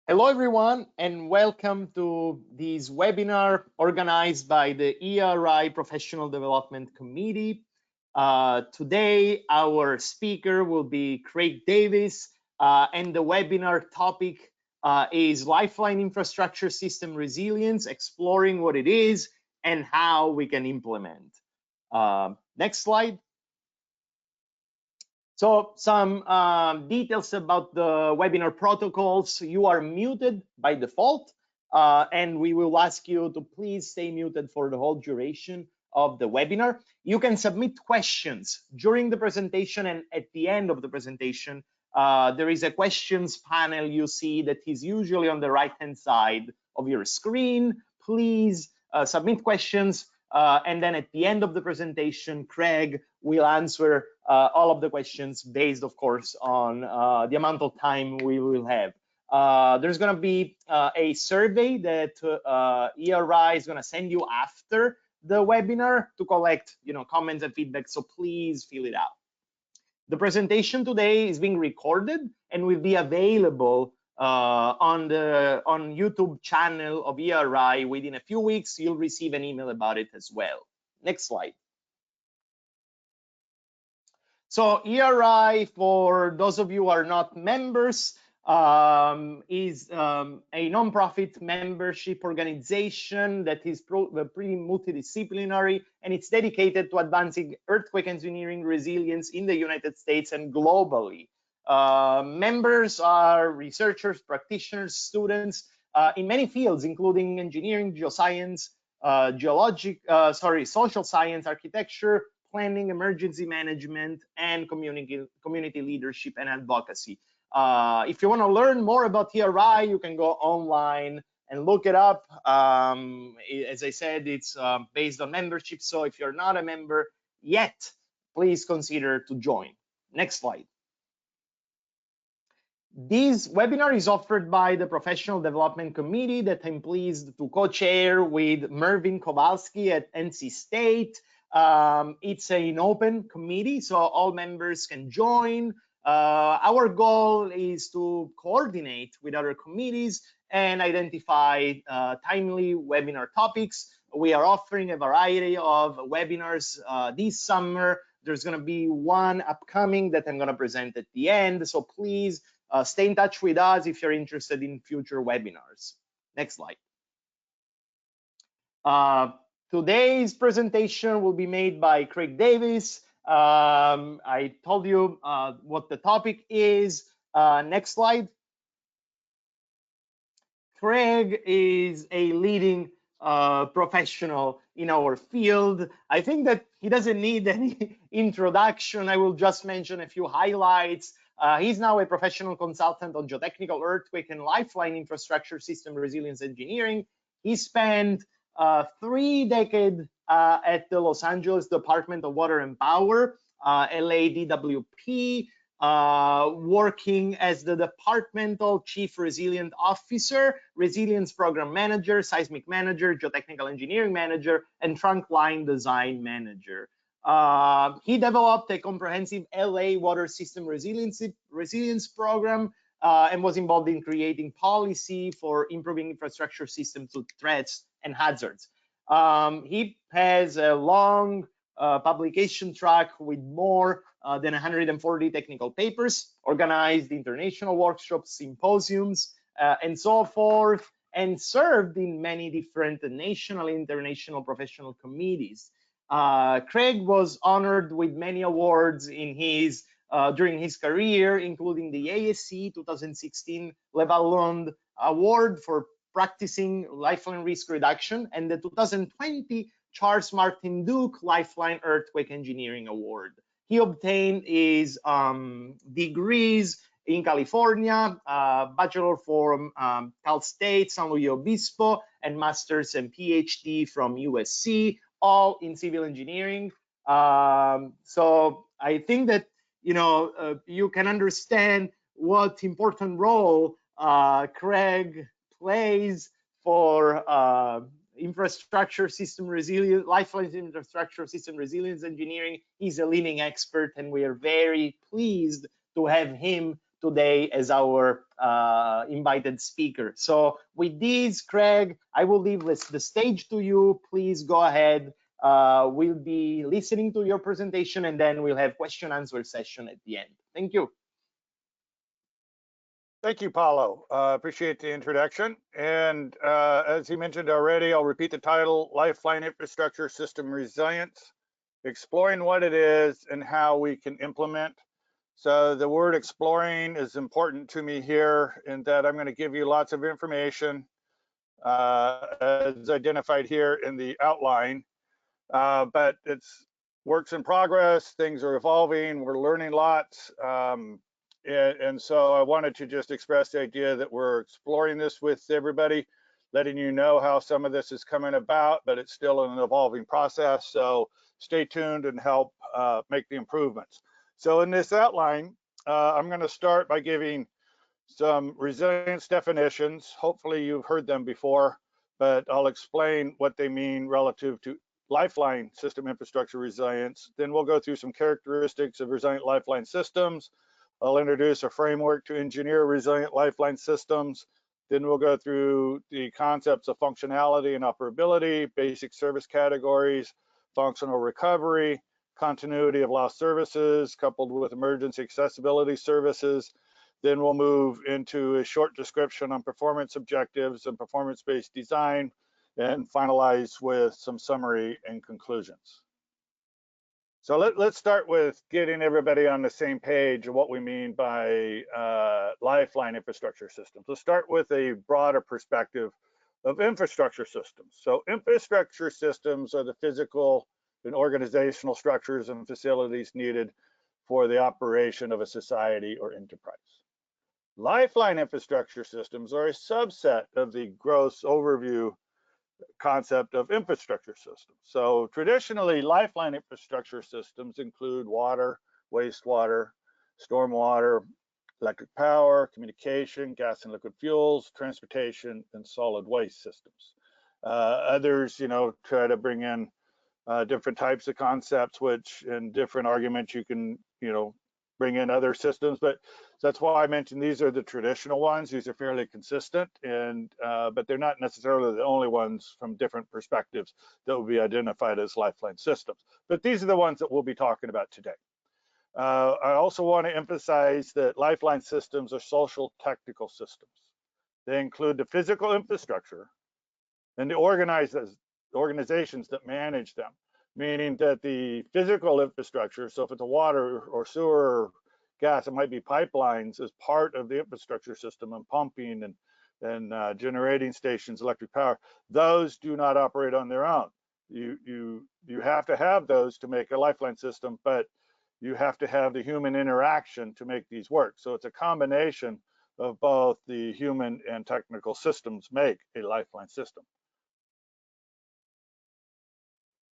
Hello, everyone, and welcome to this webinar organized by the EERI Professional Development Committee. Today, our speaker will be Craig Davis, and the webinar topic is Lifeline Infrastructure System Resilience, exploring what it is and how we can implement. Next slide. So some details about the webinar protocols. You are muted by default, and we will ask you to please stay muted for the whole duration of the webinar. You can submit questions during the presentation, and at the end of the presentation, there is a questions panel you see that is usually on the right-hand side of your screen. Please submit questions. And then at the end of the presentation, Craig will answer all of the questions based, of course, on the amount of time we will have. There's going to be a survey that EERI is going to send you after the webinar to collect, comments and feedback. So please fill it out. The presentation today is being recorded and will be available on YouTube channel of EERI. Within a few weeks, you'll receive an email about it as well. Next slide. So EERI, for those of you who are not members, is a nonprofit membership organization that is pretty multidisciplinary, and it's dedicated to advancing earthquake engineering resilience in the United States and globally. Members are researchers, practitioners, students in many fields, including engineering, geoscience, social science, architecture, planning, emergency management, and community leadership and advocacy. If you want to learn more about EERI, you can go online and look it up. As I said, it's based on membership. So if you're not a member yet, please consider to join. Next slide. This webinar is offered by the Professional Development Committee that I'm pleased to co-chair with Mervyn Kowalski at NC State. It's an open committee, so all members can join. Our goal is to coordinate with other committees and identify timely webinar topics. We are offering a variety of webinars this summer. There's going to be one upcoming that I'm going to present at the end, so please stay in touch with us if you're interested in future webinars. Next slide. Today's presentation will be made by Craig Davis. I told you what the topic is. Next slide. Craig is a leading professional in our field. I think that he doesn't need any introduction. I will just mention a few highlights. He's now a professional consultant on geotechnical, earthquake, and lifeline infrastructure system resilience engineering. He spent 3 decades at the Los Angeles Department of Water and Power, LADWP, working as the Departmental Chief Resilient Officer, Resilience Program Manager, Seismic Manager, Geotechnical Engineering Manager, and Trunk Line Design Manager. He developed a comprehensive LA water system resilience program and was involved in creating policy for improving infrastructure systems to threats and hazards. He has a long publication track with more than 140 technical papers, organized international workshops, symposiums, and so forth, and served in many different national and international professional committees. Craig was honored with many awards in his during his career, including the ASC 2016 Levallois Award for practicing lifeline risk reduction and the 2020 Charles Martin Duke Lifeline Earthquake Engineering Award. He obtained his degrees in California, bachelor from Cal State, San Luis Obispo, and master's and PhD from USC, all in civil engineering. So I think that you can understand what important role Craig plays for infrastructure system resilience, Lifelines infrastructure system resilience engineering. He's a leading expert, and we are very pleased to have him today as our invited speaker. So with these, Craig, I will leave the stage to you. Please go ahead. We'll be listening to your presentation, and then we'll have question answer session at the end. Thank you. Thank you, Paulo. Appreciate the introduction. And as he mentioned already, I'll repeat the title, Lifeline Infrastructure System Resilience, exploring what it is and how we can implement. So the word exploring is important to me here in that I'm going to give you lots of information as identified here in the outline, but it's works in progress, things are evolving, we're learning lots. And so I wanted to just express the idea that we're exploring this with everybody, letting you know how some of this is coming about, but it's still an evolving process. So stay tuned and help make the improvements. So in this outline, I'm going to start by giving some resilience definitions. Hopefully you've heard them before, but I'll explain what they mean relative to Lifeline system infrastructure resilience. Then we'll go through some characteristics of resilient Lifeline systems. I'll introduce a framework to engineer resilient Lifeline systems. Then we'll go through the concepts of functionality and operability, basic service categories, functional recovery, continuity of lost services, coupled with emergency accessibility services. Then we'll move into a short description on performance objectives and performance-based design, and finalize with some summary and conclusions. So let's start with getting everybody on the same page of what we mean by Lifeline infrastructure systems. Let's start with a broader perspective of infrastructure systems. So infrastructure systems are the physical and organizational structures and facilities needed for the operation of a society or enterprise. Lifeline infrastructure systems are a subset of the gross overview concept of infrastructure systems. So traditionally, Lifeline infrastructure systems include water, wastewater, stormwater, electric power, communication, gas and liquid fuels, transportation, and solid waste systems. Others, try to bring in different types of concepts, which in different arguments you can, bring in other systems, but that's why I mentioned these are the traditional ones. These are fairly consistent, and but they're not necessarily the only ones from different perspectives that will be identified as Lifeline systems. But these are the ones that we'll be talking about today. I also want to emphasize that Lifeline systems are social technical systems. They include the physical infrastructure and the organizations that manage them, meaning that the physical infrastructure, so if it's a water or sewer or gas, it might be pipelines as part of the infrastructure system, and pumping and generating stations, electric power. Those do not operate on their own. You have to have those to make a Lifeline system, but you have to have the human interaction to make these work. So it's a combination of both the human and technical systems make a Lifeline system.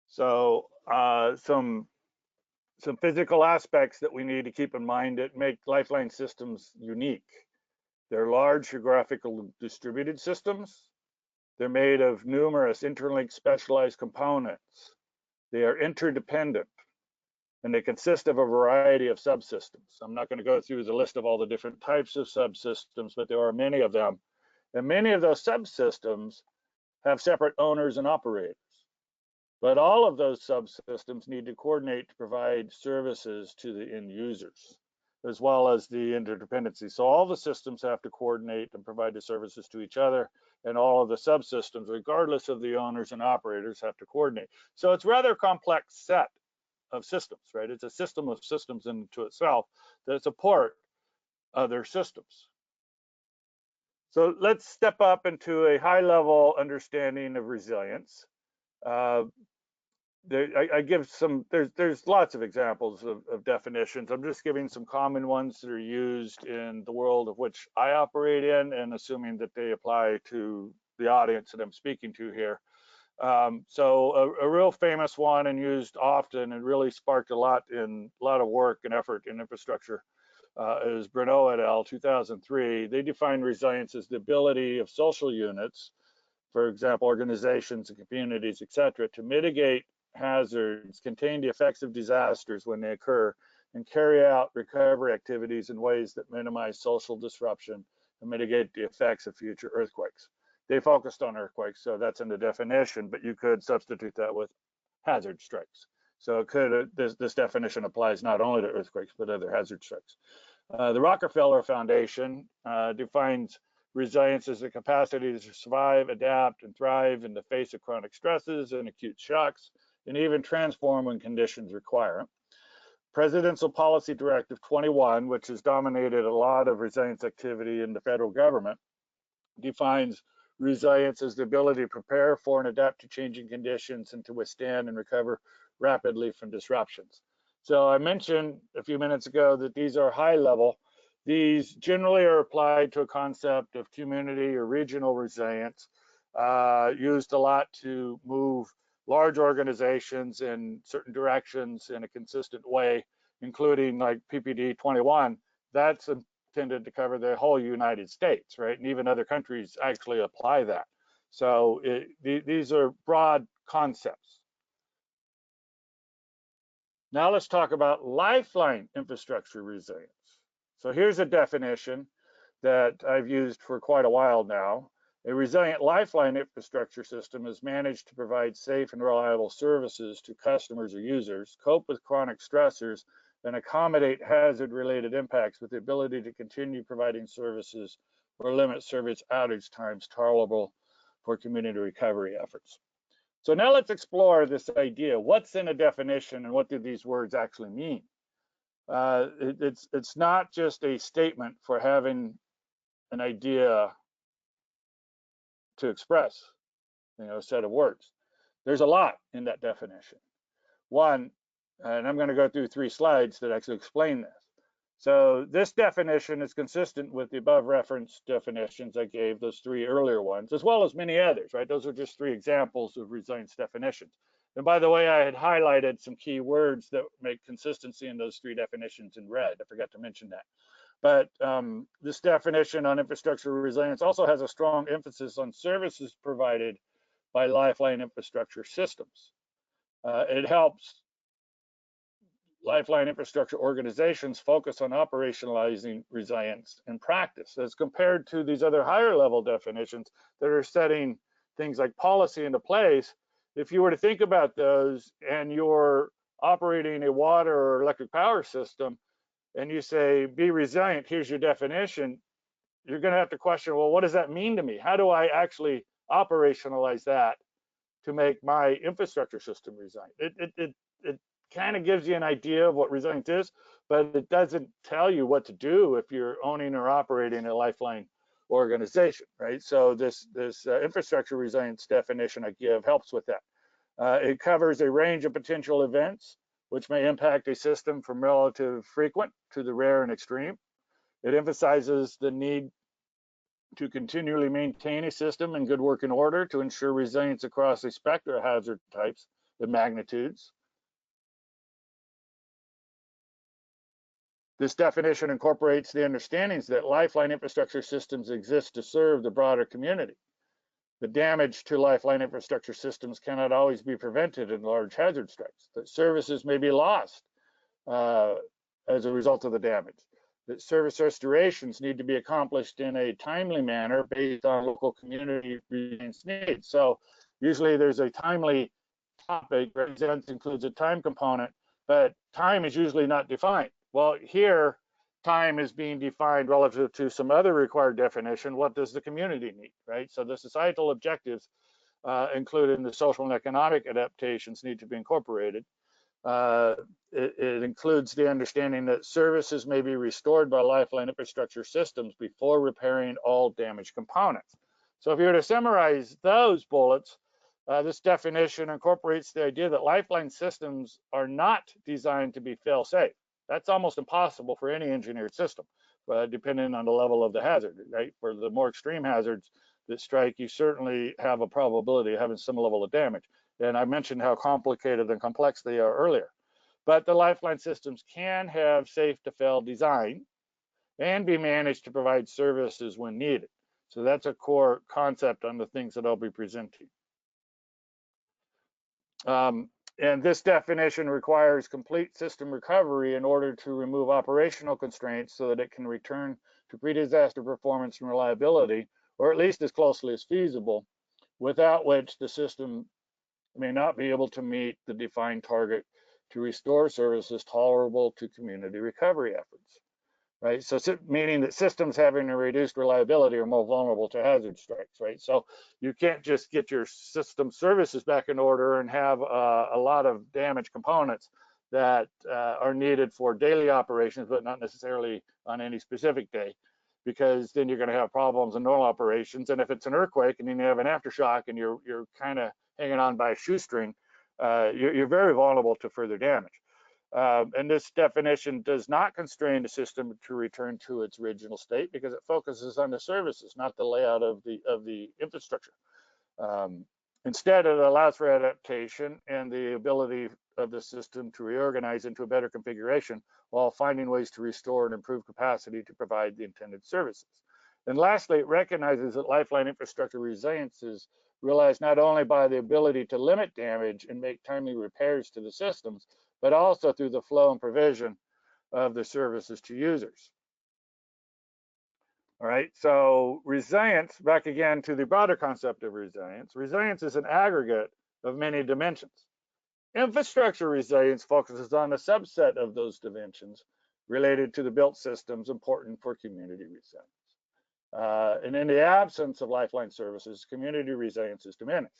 So some physical aspects that we need to keep in mind that make Lifeline systems unique. They're large geographically distributed systems. They're made of numerous interlinked specialized components. They are interdependent, and they consist of a variety of subsystems. I'm not going to go through the list of all the different types of subsystems, but there are many of them. And many of those subsystems have separate owners and operators. But all of those subsystems need to coordinate to provide services to the end users, as well as the interdependency. So all the systems have to coordinate and provide the services to each other, and all of the subsystems, regardless of the owners and operators, have to coordinate. So it's a rather complex set of systems, right? It's a system of systems into itself that support other systems. So let's step up into a high-level understanding of resilience. I give some, there's lots of examples of definitions. I'm just giving some common ones that are used in the world of which I operate in, and assuming that they apply to the audience that I'm speaking to here. So a real famous one and used often and really sparked a lot of work and effort in infrastructure is Bruneau et al. 2003. They defined resilience as the ability of social units, for example, organizations and communities, et cetera, to mitigate hazards, contain the effects of disasters when they occur, and carry out recovery activities in ways that minimize social disruption and mitigate the effects of future earthquakes. They focused on earthquakes, so that's in the definition, but you could substitute that with hazard strikes. So it could, this definition applies not only to earthquakes, but other hazard strikes. The Rockefeller Foundation defines resilience as the capacity to survive, adapt, and thrive in the face of chronic stresses and acute shocks, and even transform when conditions require it. Presidential Policy Directive 21, which has dominated a lot of resilience activity in the federal government, defines resilience as the ability to prepare for and adapt to changing conditions and to withstand and recover rapidly from disruptions. So I mentioned a few minutes ago that these are high level. These generally are applied to a concept of community or regional resilience, used a lot to move large organizations in certain directions in a consistent way, including like PPD 21. That's intended to cover the whole United States, right? And even other countries actually apply that. So these are broad concepts. Now let's talk about lifeline infrastructure resilience. So here's a definition that I've used for quite a while now. A resilient lifeline infrastructure system is managed to provide safe and reliable services to customers or users, cope with chronic stressors, and accommodate hazard-related impacts with the ability to continue providing services or limit service outage times tolerable for community recovery efforts. So now let's explore this idea. What's in a definition and what do these words actually mean? It's not just a statement for having an idea to express, a set of words. There's a lot in that definition. One, and I'm going to go through 3 slides that actually explain this. So this definition is consistent with the above referenced definitions I gave, those 3 earlier ones, as well as many others, right? Those are just 3 examples of resilience definitions. And by the way, I had highlighted some key words that make consistency in those 3 definitions in red. I forgot to mention that. But this definition on infrastructure resilience also has a strong emphasis on services provided by lifeline infrastructure systems. It helps lifeline infrastructure organizations focus on operationalizing resilience in practice, as compared to these other higher level definitions that are setting things like policy into place. If you were to think about those and you're operating a water or electric power system and you say, be resilient, here's your definition, you're going to have to question, well, what does that mean to me? How do I actually operationalize that to make my infrastructure system resilient? It kind of gives you an idea of what resilience is, but it doesn't tell you what to do if you're owning or operating a lifeline organization, right? So this infrastructure resilience definition I give helps with that. It covers a range of potential events which may impact a system from relative frequent to the rare and extreme. It emphasizes the need to continually maintain a system in good working order to ensure resilience across a spectrum of hazard types and magnitudes. This definition incorporates the understandings that lifeline infrastructure systems exist to serve the broader community. The damage to lifeline infrastructure systems cannot always be prevented in large hazard strikes. That services may be lost as a result of the damage. That service restorations need to be accomplished in a timely manner based on local community resilience needs. So usually there's a timely topic. Resilience includes a time component, but time is usually not defined. Well, here, time is being defined relative to some other required definition. What does the community need, right? So the societal objectives, including the social and economic adaptations, need to be incorporated. It includes the understanding that services may be restored by lifeline infrastructure systems before repairing all damaged components. So if you were to summarize those bullets, this definition incorporates the idea that lifeline systems are not designed to be fail-safe. That's almost impossible for any engineered system, depending on the level of the hazard, right? For the more extreme hazards that strike, you certainly have a probability of having some level of damage. And I mentioned how complicated and complex they are earlier. But the lifeline systems can have safe to fail design and be managed to provide services when needed. So that's a core concept on the things that I'll be presenting. And this definition requires complete system recovery in order to remove operational constraints so that it can return to pre-disaster performance and reliability, or at least as closely as feasible, without which the system may not be able to meet the defined target to restore services tolerable to community recovery efforts. Right, so meaning that systems having a reduced reliability are more vulnerable to hazard strikes, right? So you can't just get your system services back in order and have a lot of damaged components that are needed for daily operations, but not necessarily on any specific day, because then you're going to have problems in normal operations. And if it's an earthquake and then you have an aftershock and you're kind of hanging on by a shoestring, you're very vulnerable to further damage. And this definition does not constrain the system to return to its original state because it focuses on the services, not the layout of the infrastructure. Instead, it allows for adaptation and the ability of the system to reorganize into a better configuration while finding ways to restore and improve capacity to provide the intended services. And lastly, it recognizes that Lifeline infrastructure resilience is realized not only by the ability to limit damage and make timely repairs to the systems, but also through the flow and provision of the services to users. All right, so resilience, back again to the broader concept of resilience. Resilience is an aggregate of many dimensions. Infrastructure resilience focuses on a subset of those dimensions related to the built systems important for community resilience. And in the absence of Lifeline services, community resilience is diminished.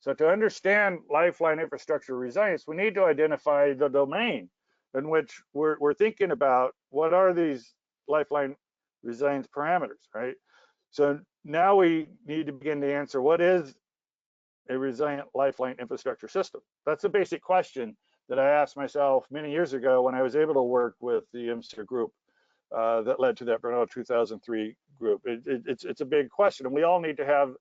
So to understand Lifeline infrastructure resilience, we need to identify the domain in which we're thinking about what are these Lifeline resilience parameters, right? So now we need to begin to answer what is a resilient Lifeline infrastructure system? That's a basic question that I asked myself many years ago when I was able to work with the MCER group that led to that Brunel 2003 group. It's a big question, and we all need to have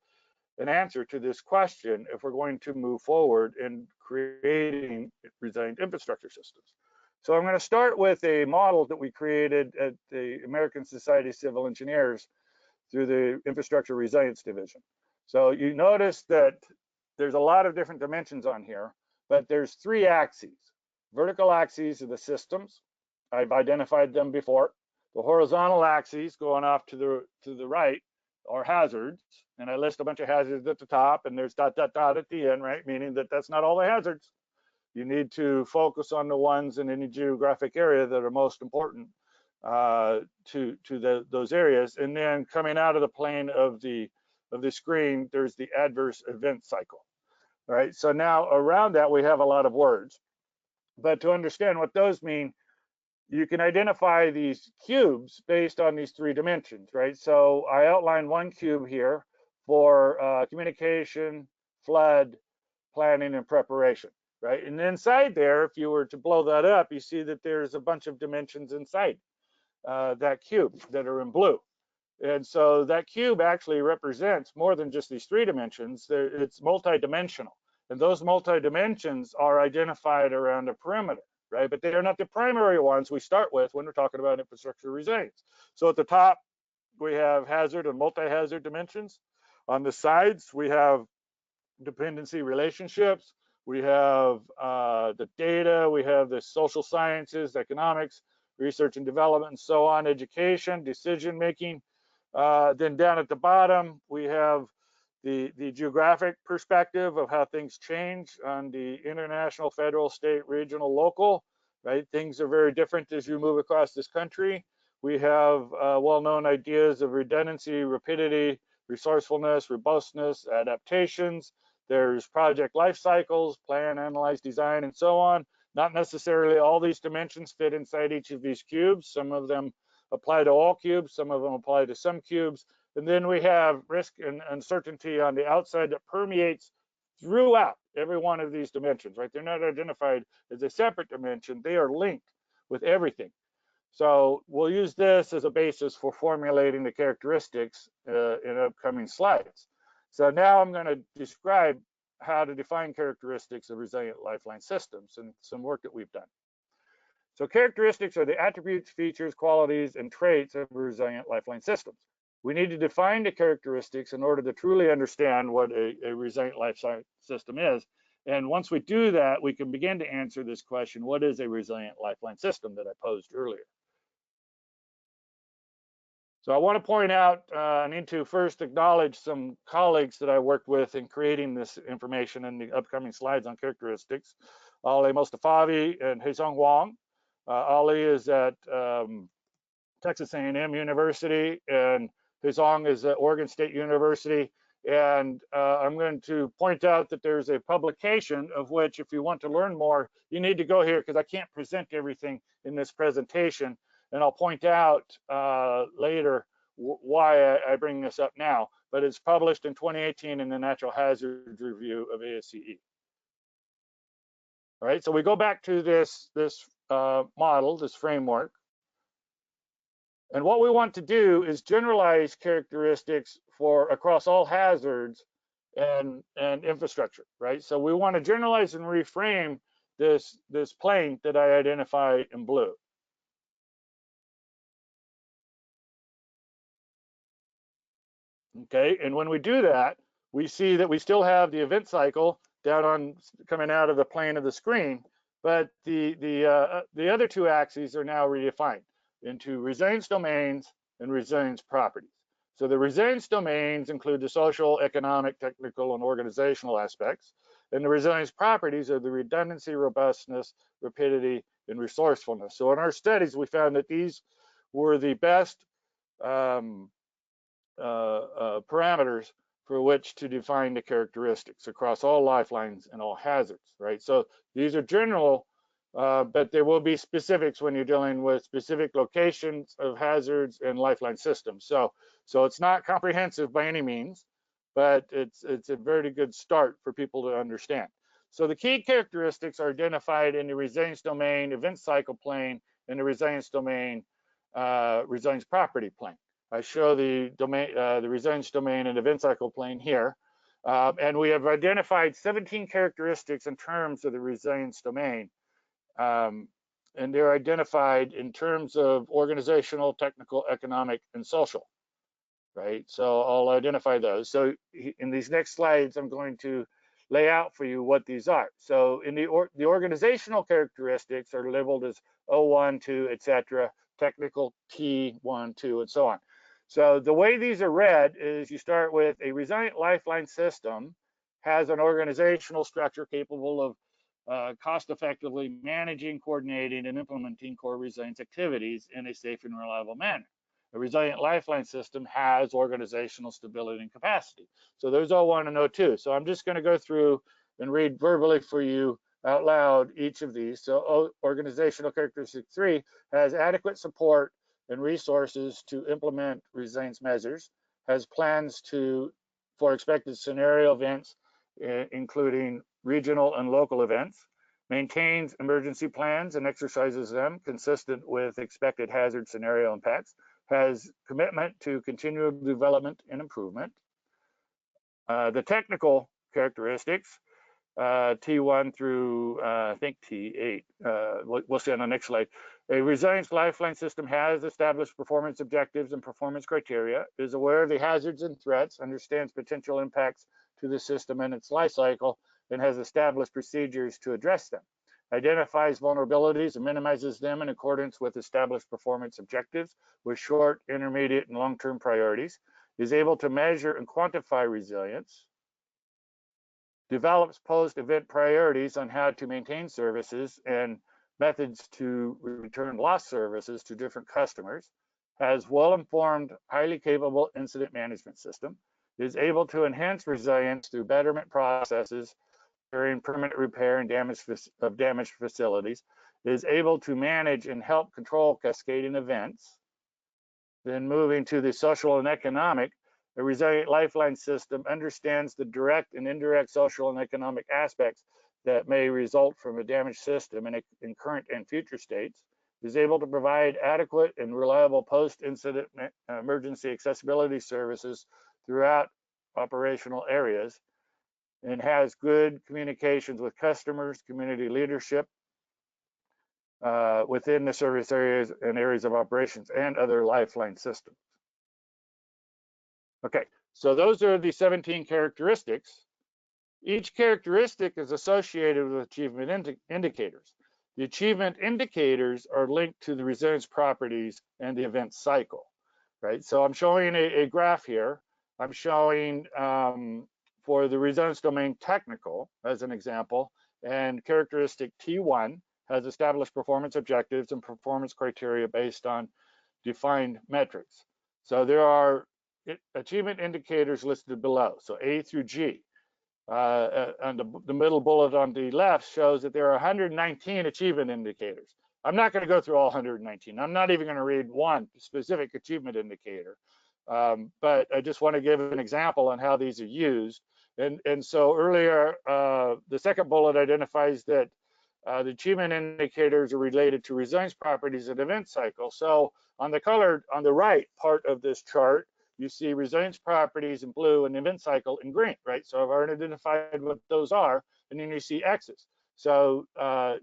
an answer to this question if we're going to move forward in creating resilient infrastructure systems. So I'm going to start with a model that we created at the American Society of Civil Engineers through the Infrastructure Resilience Division. So you notice that there's a lot of different dimensions on here, but there's three axes. Vertical axes are the systems. I've identified them before. The horizontal axes going off to the right are hazards, and I list a bunch of hazards at the top, and there's dot, dot, dot at the end, right? Meaning that that's not all the hazards. You need to focus on the ones in any geographic area that are most important to those areas. And then coming out of the plane of the screen, there's the adverse event cycle. All right, so now around that, we have a lot of words. But to understand what those mean, you can identify these cubes based on these three dimensions, right? So I outlined one cube here for communication, flood, planning, and preparation, right? And inside there, if you were to blow that up, you see that there's a bunch of dimensions inside that cube that are in blue. And so that cube actually represents more than just these three dimensions. It's multidimensional. And those multi-dimensions are identified around a perimeter, right? But they are not the primary ones we start with when we're talking about infrastructure resilience. So at the top, we have hazard and multi-hazard dimensions. On the sides, we have dependency relationships. We have the data. We have the social sciences, economics, research and development, and so on, education, decision-making. Then down at the bottom, we have the geographic perspective of how things change on the international, federal, state, regional, local, right? Things are very different as you move across this country. We have well-known ideas of redundancy, rapidity, resourcefulness, robustness, adaptations. There's project life cycles, plan, analyze, design, and so on. Not necessarily all these dimensions fit inside each of these cubes. Some of them apply to all cubes, some of them apply to some cubes. And then we have risk and uncertainty on the outside that permeates throughout every one of these dimensions, right? They're not identified as a separate dimension. They are linked with everything. So we'll use this as a basis for formulating the characteristics in upcoming slides. So now I'm going to describe how to define characteristics of resilient Lifeline systems and some work that we've done. So characteristics are the attributes, features, qualities, and traits of resilient Lifeline systems. We need to define the characteristics in order to truly understand what a resilient Lifeline system is. And once we do that, we can begin to answer this question, what is a resilient lifeline system that I posed earlier? So I want to point out, I need to first acknowledge some colleagues that I worked with in creating this information in the upcoming slides on characteristics. Ali Mostafavi and Haesung Wang. Ali is at Texas A&M University, and Haesung is at Oregon State University. And I'm going to point out that there's a publication of which, if you want to learn more, you need to go here because I can't present everything in this presentation. And I'll point out later why I bring this up now. But it's published in 2018 in the Natural Hazards Review of ASCE. All right, so we go back to this model, this framework. And what we want to do is generalize characteristics for across all hazards and infrastructure, right? So we want to generalize and reframe this plane that I identified in blue. Okay, and when we do that, we see that we still have the event cycle down on coming out of the plane of the screen, but the other two axes are now redefined into resilience domains and resilience properties. So the resilience domains include the social, economic, technical, and organizational aspects, and the resilience properties are the redundancy, robustness, rapidity, and resourcefulness. So in our studies, we found that these were the best parameters for which to define the characteristics across all lifelines and all hazards, right? So these are general, but there will be specifics when you're dealing with specific locations of hazards and lifeline systems. So it's not comprehensive by any means, but it's a very good start for people to understand. So the key characteristics are identified in the resilience domain, event cycle plane, and the resilience domain, resilience property plane. I show the domain, the resilience domain and event cycle plane here. And we have identified 17 characteristics in terms of the resilience domain. And they're identified in terms of organizational, technical, economic, and social, right? So I'll identify those. So in these next slides, I'm going to lay out for you what these are. So in the organizational characteristics are labeled as O1, 2, etc., technical T1, 2, and so on. So the way these are read is you start with a resilient lifeline system has an organizational structure capable of cost-effectively managing, coordinating, and implementing core resilience activities in a safe and reliable manner. A resilient lifeline system has organizational stability and capacity. So there's O1 and O2. So I'm just going to go through and read verbally for you out loud each of these. So organizational characteristic 3 has adequate support and resources to implement resilience measures, has plans for expected scenario events, including regional and local events, maintains emergency plans and exercises them consistent with expected hazard scenario impacts, has commitment to continual development and improvement. The technical characteristics, T1 through I think T8, we'll see on the next slide. A resilience lifeline system has established performance objectives and performance criteria, is aware of the hazards and threats, understands potential impacts to the system and its life cycle, and has established procedures to address them, identifies vulnerabilities and minimizes them in accordance with established performance objectives with short, intermediate, and long-term priorities, is able to measure and quantify resilience, develops post-event priorities on how to maintain services and methods to return lost services to different customers, has well-informed, highly capable incident management system, is able to enhance resilience through betterment processes during permanent repair and damaged facilities, is able to manage and help control cascading events. Then moving to the social and economic, a resilient lifeline system understands the direct and indirect social and economic aspects that may result from a damaged system in current and future states, is able to provide adequate and reliable post-incident emergency accessibility services throughout operational areas, and has good communications with customers, community leadership within the service areas and areas of operations and other lifeline systems. Okay, so those are the 17 characteristics. Each characteristic is associated with achievement indicators. The achievement indicators are linked to the resilience properties and the event cycle, right? So I'm showing a graph here. I'm showing for the resilience domain technical as an example, and characteristic T1 has established performance objectives and performance criteria based on defined metrics. So there are achievement indicators listed below, so A through G. And the middle bullet on the left shows that there are 119 achievement indicators. I'm not going to go through all 119. I'm not even going to read one specific achievement indicator, but I just want to give an example on how these are used. And so earlier, the second bullet identifies that the achievement indicators are related to resilience properties and event cycle. So on the colored, on the right part of this chart, you see resilience properties in blue and event cycle in green, right? So I've already identified what those are, and then you see X's. So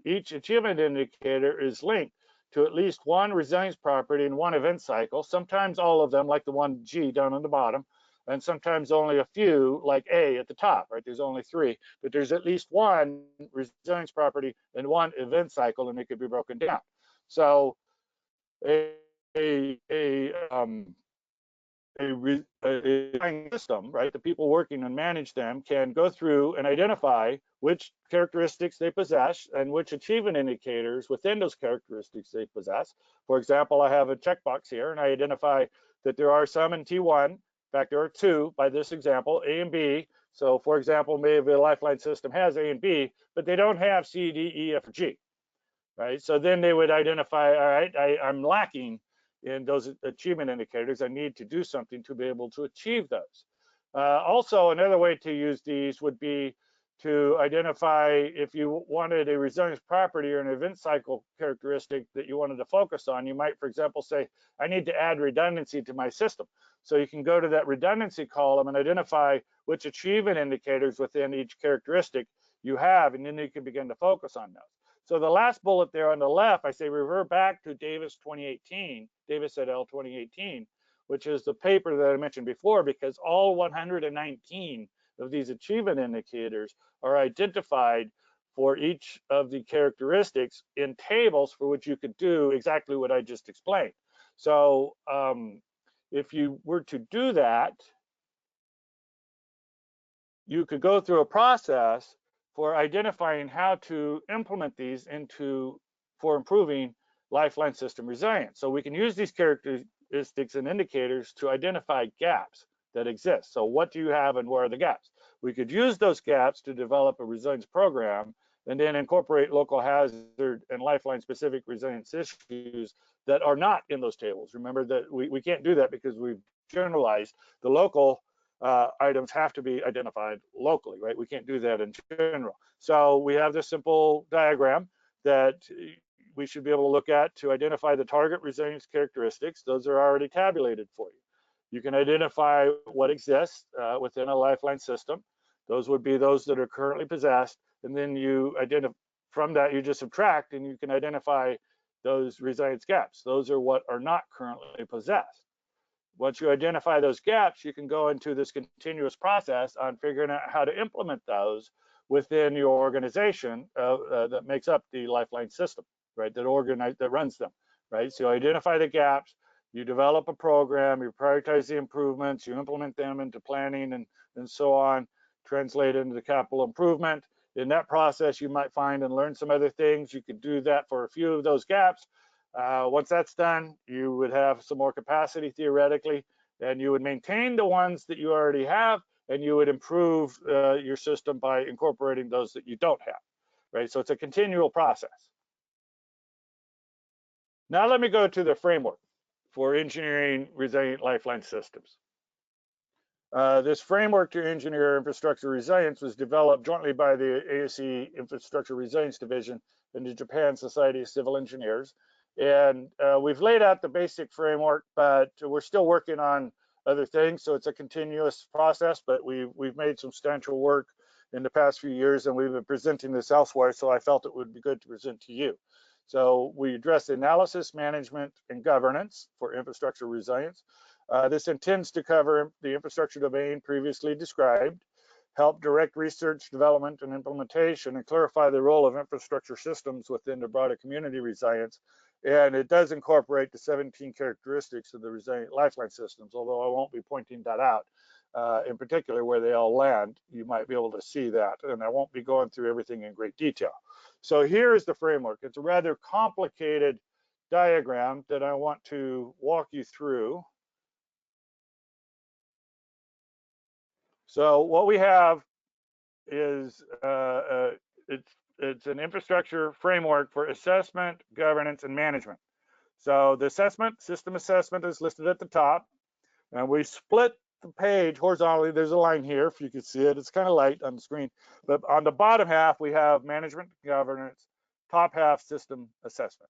each achievement indicator is linked to at least one resilience property and one event cycle, sometimes all of them, like the one G down on the bottom, and sometimes only a few, like A at the top, right? There's only 3, but there's at least one resilience property and one event cycle, and it could be broken down. So a system, right? The people working and manage them can go through and identify which characteristics they possess and which achievement indicators within those characteristics they possess. For example, I have a checkbox here, and I identify that there are some in T1. In fact, there are 2 by this example, A and B. So, for example, maybe a Lifeline system has A and B, but they don't have C, D, E, F, or G, right? So then they would identify, all right, I'm lacking in those achievement indicators. I need to do something to be able to achieve those. Also, another way to use these would be to identify if you wanted a resilience property or an event cycle characteristic that you wanted to focus on. You might, for example, say, I need to add redundancy to my system. So you can go to that redundancy column and identify which achievement indicators within each characteristic you have, and then you can begin to focus on those. So the last bullet there on the left, I say revert back to Davis 2018, Davis et al. 2018, which is the paper that I mentioned before, because all 119 of these achievement indicators are identified for each of the characteristics in tables for which you could do exactly what I just explained. So if you were to do that, you could go through a process for identifying how to implement these for improving Lifeline system resilience. So we can use these characteristics and indicators to identify gaps that exist. So what do you have and where are the gaps? We could use those gaps to develop a resilience program and then incorporate local hazard and Lifeline specific resilience issues that are not in those tables. Remember that we can't do that because we've generalized. The local items have to be identified locally, right? We can't do that in general. So we have this simple diagram that we should be able to look at to identify the target resilience characteristics. Those are already tabulated for you. You can identify what exists within a Lifeline system. Those would be those that are currently possessed. And then you identify, from that you just subtract and you can identify those resilience gaps. Those are what are not currently possessed. Once you identify those gaps, you can go into this continuous process on figuring out how to implement those within your organization that makes up the Lifeline system, right? That runs them, right? So you identify the gaps, you develop a program, you prioritize the improvements, you implement them into planning and so on, translate into the capital improvement. In that process, you might find and learn some other things. You could do that for a few of those gaps. Once that's done, you would have some more capacity theoretically, and you would maintain the ones that you already have, and you would improve your system by incorporating those that you don't have, right? So it's a continual process. Now let me go to the framework for engineering resilient Lifeline systems. This framework to engineer infrastructure resilience was developed jointly by the ASE Infrastructure Resilience Division and the Japan Society of Civil Engineers. And we've laid out the basic framework, but we're still working on other things. So it's a continuous process, but we've made substantial work in the past few years, and we've been presenting this elsewhere. So I felt it would be good to present to you. So we address analysis, management, and governance for infrastructure resilience. This intends to cover the infrastructure domain previously described. help direct research, development, and implementation, and clarify the role of infrastructure systems within the broader community resilience. And it does incorporate the 17 characteristics of the resilient lifeline systems, although I won't be pointing that out. In particular, where they all land, you might be able to see that, and I won't be going through everything in great detail. So here is the framework. It's a rather complicated diagram that I want to walk you through. So what we have is it's an infrastructure framework for assessment, governance, and management. So the assessment, system assessment, is listed at the top, and we split the page horizontally. There's a line here, if you can see it. It's kind of light on the screen, but on the bottom half we have management, governance, top half system assessment.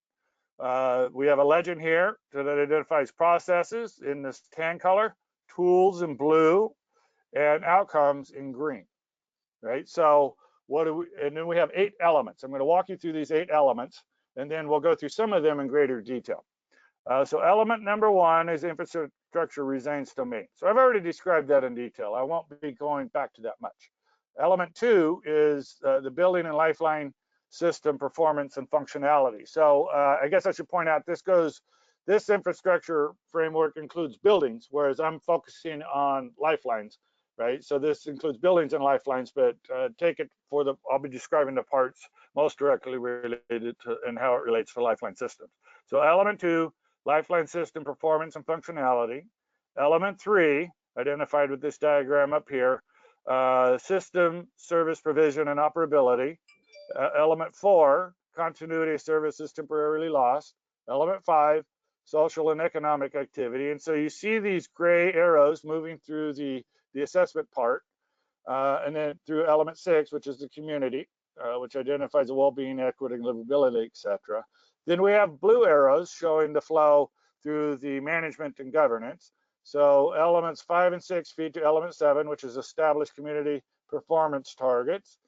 We have a legend here that identifies processes in this tan color, tools in blue, and outcomes in green, right? So what do we, and then we have 8 elements. I'm going to walk you through these 8 elements, and then we'll go through some of them in greater detail. So element number 1 is infrastructure resilience domain. So I've already described that in detail. I won't be going back to that much. Element 2 is the building and lifeline system performance and functionality. So I guess I should point out this infrastructure framework includes buildings, whereas I'm focusing on lifelines, right? So this includes buildings and lifelines, but take it for I'll be describing the parts most directly related to and how it relates to lifeline systems. So element 2, lifeline system performance and functionality. Element 3, identified with this diagram up here, system service provision and operability. Element 4, continuity of services temporarily lost. Element 5, social and economic activity. And so you see these gray arrows moving through the assessment part, and then through element 6, which is the community, which identifies the well-being, equity, and livability, etc. Then we have blue arrows showing the flow through the management and governance. So elements 5 and 6 feed to element 7, which is established community performance targets,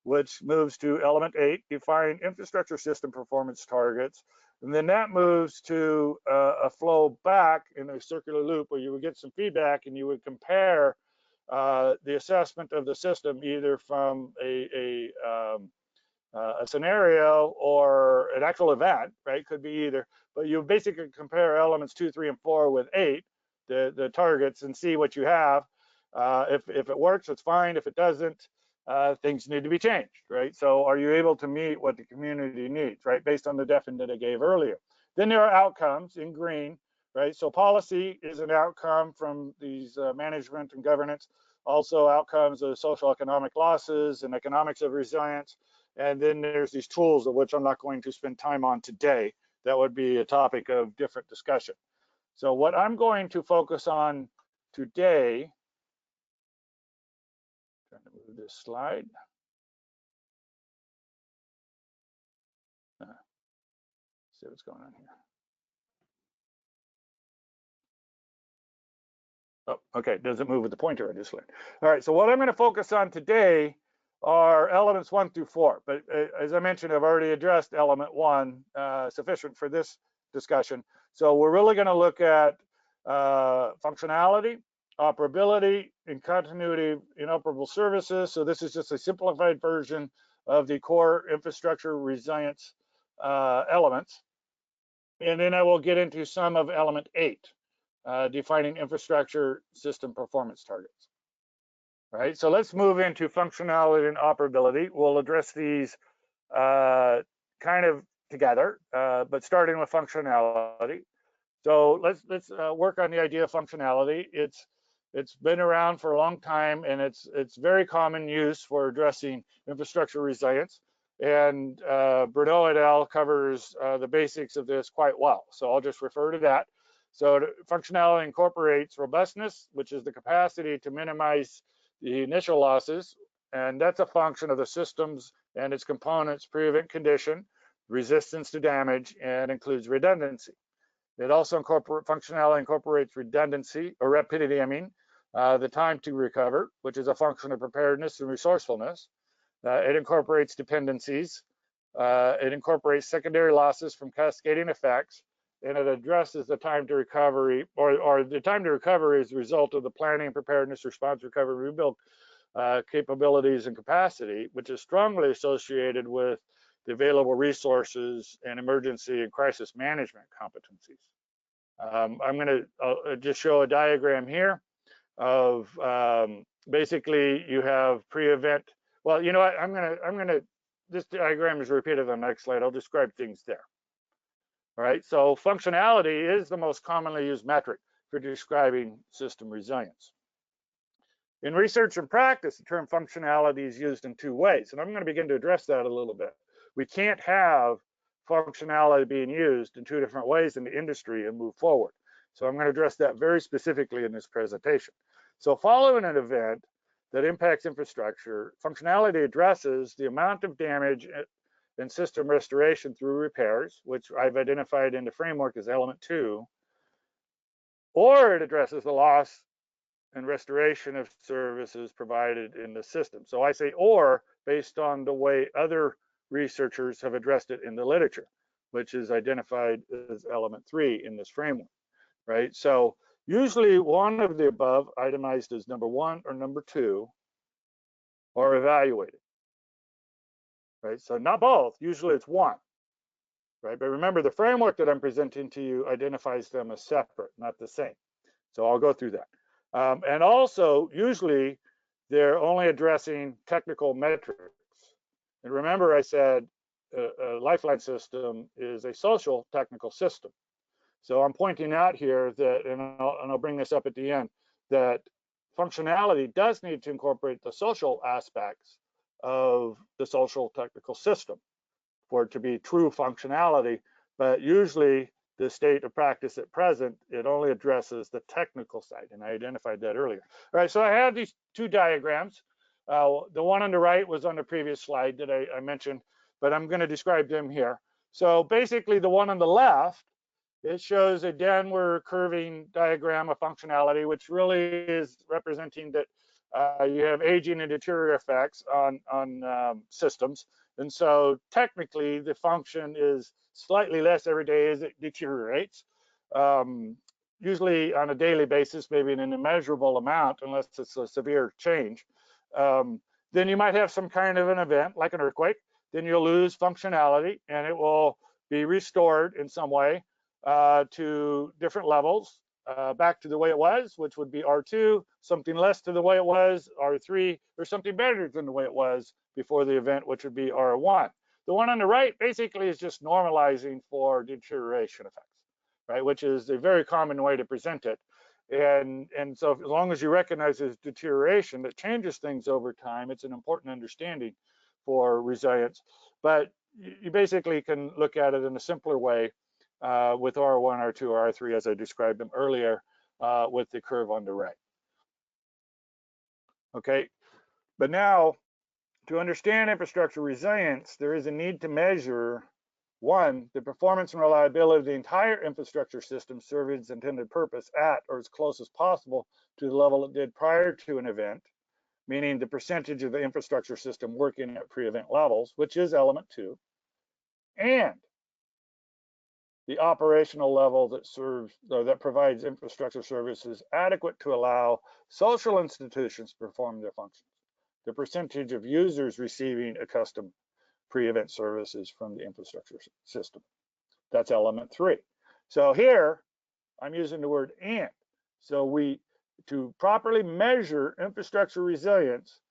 which moves to element 8, define infrastructure system performance targets. And then that moves to a flow back in a circular loop where you would get some feedback and you would compare the assessment of the system either from a scenario or an actual event, right? Could be either, but you basically compare elements 2, 3, and 4 with 8, the targets, and see what you have. If it works, it's fine. If it doesn't, things need to be changed, right? So are you able to meet what the community needs, right? Based on the definition that I gave earlier. Then there are outcomes in green, right? So policy is an outcome from these management and governance, also outcomes of social economic losses and economics of resilience. And then there's these tools of which I'm not going to spend time on today. That would be a topic of different discussion. So what I'm going to focus on today, trying to move this slide. See what's going on here. Oh, okay, it doesn't move with the pointer I just learned. All right, so what I'm going to focus on today are elements 1 through 4. But as I mentioned, I've already addressed element 1, sufficient for this discussion. So we're really going to look at functionality, operability, and continuity in operable services. So this is just a simplified version of the core infrastructure resilience elements. And then I will get into some of element 8. Defining infrastructure system performance targets. All right, so let's move into functionality and operability. We'll address these kind of together, but starting with functionality. So let's work on the idea of functionality. It's been around for a long time, and it's very common use for addressing infrastructure resilience. And Bruno et al. Covers the basics of this quite well. So I'll just refer to that. So functionality incorporates robustness, which is the capacity to minimize the initial losses. And that's a function of the systems and its components, pre-event condition, resistance to damage, and includes redundancy. It also functionality incorporates redundancy, or rapidity, I mean, the time to recover, which is a function of preparedness and resourcefulness. It incorporates dependencies. It incorporates secondary losses from cascading effects, and it addresses the time to recovery, or the time to recovery is a result of the planning, preparedness, response, recovery, rebuild capabilities and capacity, which is strongly associated with the available resources and emergency and crisis management competencies. I'm going to just show a diagram here of basically you have pre-event. Well, you know what? I'm gonna. This diagram is repeated on the next slide. I'll describe things there. All right. So functionality is the most commonly used metric for describing system resilience. In research and practice, the term functionality is used in two ways, and I'm going to begin to address that a little bit. We can't have functionality being used in two different ways in the industry and move forward. So I'm going to address that very specifically in this presentation. So following an event that impacts infrastructure, functionality addresses the amount of damage and system restoration through repairs, which I've identified in the framework as element 2, or it addresses the loss and restoration of services provided in the system. So I say or based on the way other researchers have addressed it in the literature, which is identified as element 3 in this framework, right? So usually one of the above, itemized as number 1 or number 2, are evaluated, right? So not both, usually it's 1, right? But remember, the framework that I'm presenting to you identifies them as separate, not the same. So I'll go through that. And also, usually, they're only addressing technical metrics. And remember, I said a Lifeline system is a social technical system. So I'm pointing out here that, and I'll bring this up at the end, that functionality does need to incorporate the social aspects of the social technical system for it to be true functionality. But usually, the state of practice at present, it only addresses the technical side, and I identified that earlier. All right, so I have these two diagrams. The one on the right was on the previous slide that I mentioned, but I'm going to describe them here. So basically, the one on the left, it shows a downward curving diagram of functionality, which really is representing that you have aging and deteriorating effects on systems. And so technically, the function is slightly less every day as it deteriorates, usually on a daily basis, maybe in an immeasurable amount, unless it's a severe change. Then you might have some kind of an event, like an earthquake. Then you'll lose functionality, and it will be restored in some way to different levels, back to the way it was, which would be R2, something less to the way it was, R3, or something better than the way it was before the event, which would be R1. The one on the right basically is just normalizing for deterioration effects, right? Which is a very common way to present it. And so as long as you recognize as deterioration that changes things over time, it's an important understanding for resilience. But you basically can look at it in a simpler way with R1, R2, or R3, as I described them earlier, with the curve on the right. Okay, but now, to understand infrastructure resilience, there is a need to measure, 1, the performance and reliability of the entire infrastructure system serving its intended purpose at or as close as possible to the level it did prior to an event, meaning the percentage of the infrastructure system working at pre-event levels, which is element 2, and the operational level that serves or that provides infrastructure services adequate to allow social institutions to perform their functions. The percentage of users receiving accustomed pre-event services from the infrastructure system. That's element 3. So here, I'm using the word and. So to properly measure infrastructure resilience,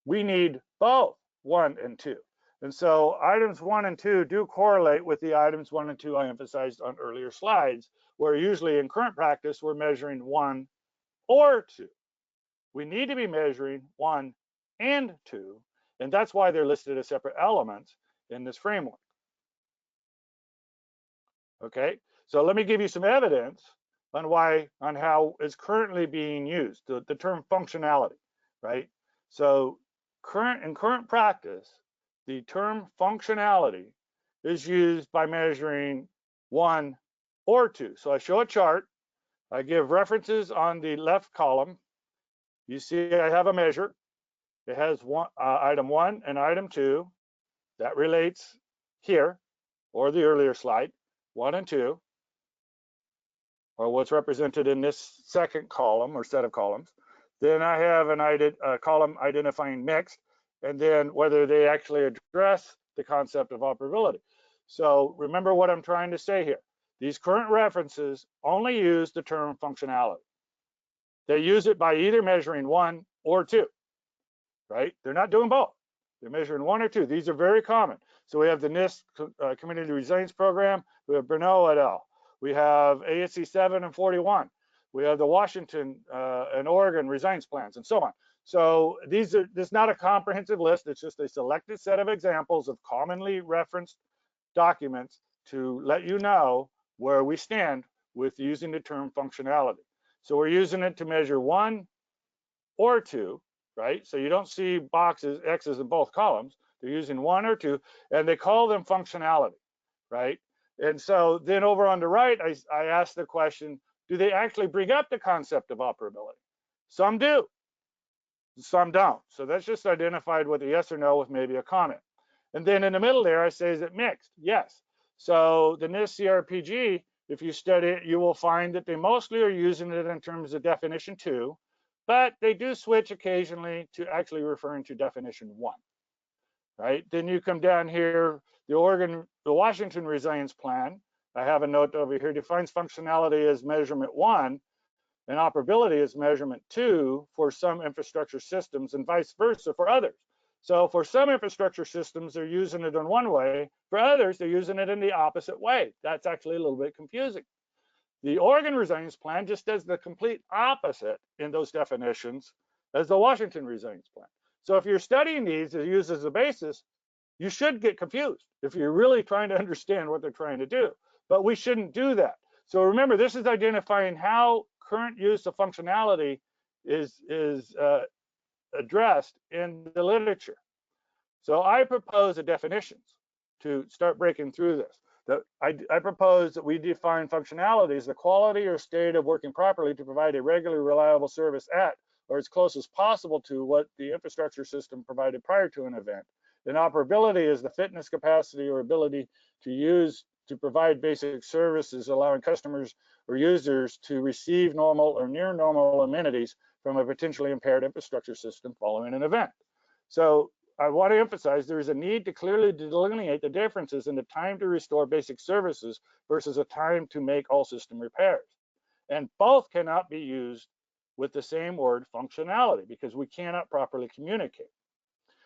we need both 1 and 2. And so items 1 and 2 do correlate with the items 1 and 2 I emphasized on earlier slides, where usually in current practice, we're measuring 1 or 2. We need to be measuring 1 and 2, and that's why they're listed as separate elements in this framework. Okay, so let me give you some evidence on how it's currently being used, the term functionality, right? So in current practice, the term functionality is used by measuring 1 or 2. So I show a chart, I give references on the left column. You see I have a measure. It has item 1 and item 2. That relates here, or the earlier slide, 1 and 2, or what's represented in this second column or set of columns. Then I have a column identifying mixed, and then whether they actually address the concept of operability. So remember what I'm trying to say here. These current references only use the term functionality. They use it by either measuring 1 or 2, right? They're not doing both. They're measuring 1 or 2. These are very common. So we have the NIST Community Resilience Program. We have Bruneau et al. We have ASC 7 and 41. We have the Washington and Oregon resilience plans, and so on. So this is not a comprehensive list. It's just a selected set of examples of commonly referenced documents to let you know where we stand with using the term functionality. So we're using it to measure 1 or 2, right? So you don't see boxes, X's in both columns. They're using 1 or 2, and they call them functionality, right? And so then over on the right, I asked the question, do they actually bring up the concept of operability? Some do, some don't. So that's just identified with a yes or no with maybe a comment. And then in the middle there, I say, is it mixed? Yes. So the NIST CRPG, if you study it, you will find that they mostly are using it in terms of definition 2, but they do switch occasionally to actually referring to definition 1, right? Then you come down here, the Washington Resilience Plan, I have a note over here, defines functionality as measurement 1 and operability as measurement 2 for some infrastructure systems and vice versa for others. So for some infrastructure systems, they're using it in one way. For others, they're using it in the opposite way. That's actually a little bit confusing. The Oregon Resilience Plan just does the complete opposite in those definitions as the Washington Resilience Plan. So if you're studying these to use as a basis, you should get confused if you're really trying to understand what they're trying to do. But we shouldn't do that. So remember, this is identifying how current use of functionality is addressed in the literature. So I propose a definitions to start breaking through this. I propose that we define functionality as the quality or state of working properly to provide a regular, reliable service at, or as close as possible to, what the infrastructure system provided prior to an event. Then operability is the fitness, capacity, or ability to provide basic services, allowing customers or users to receive normal or near normal amenities from a potentially impaired infrastructure system following an event. So I want to emphasize there is a need to clearly delineate the differences in the time to restore basic services versus a time to make all system repairs. And both cannot be used with the same word functionality because we cannot properly communicate.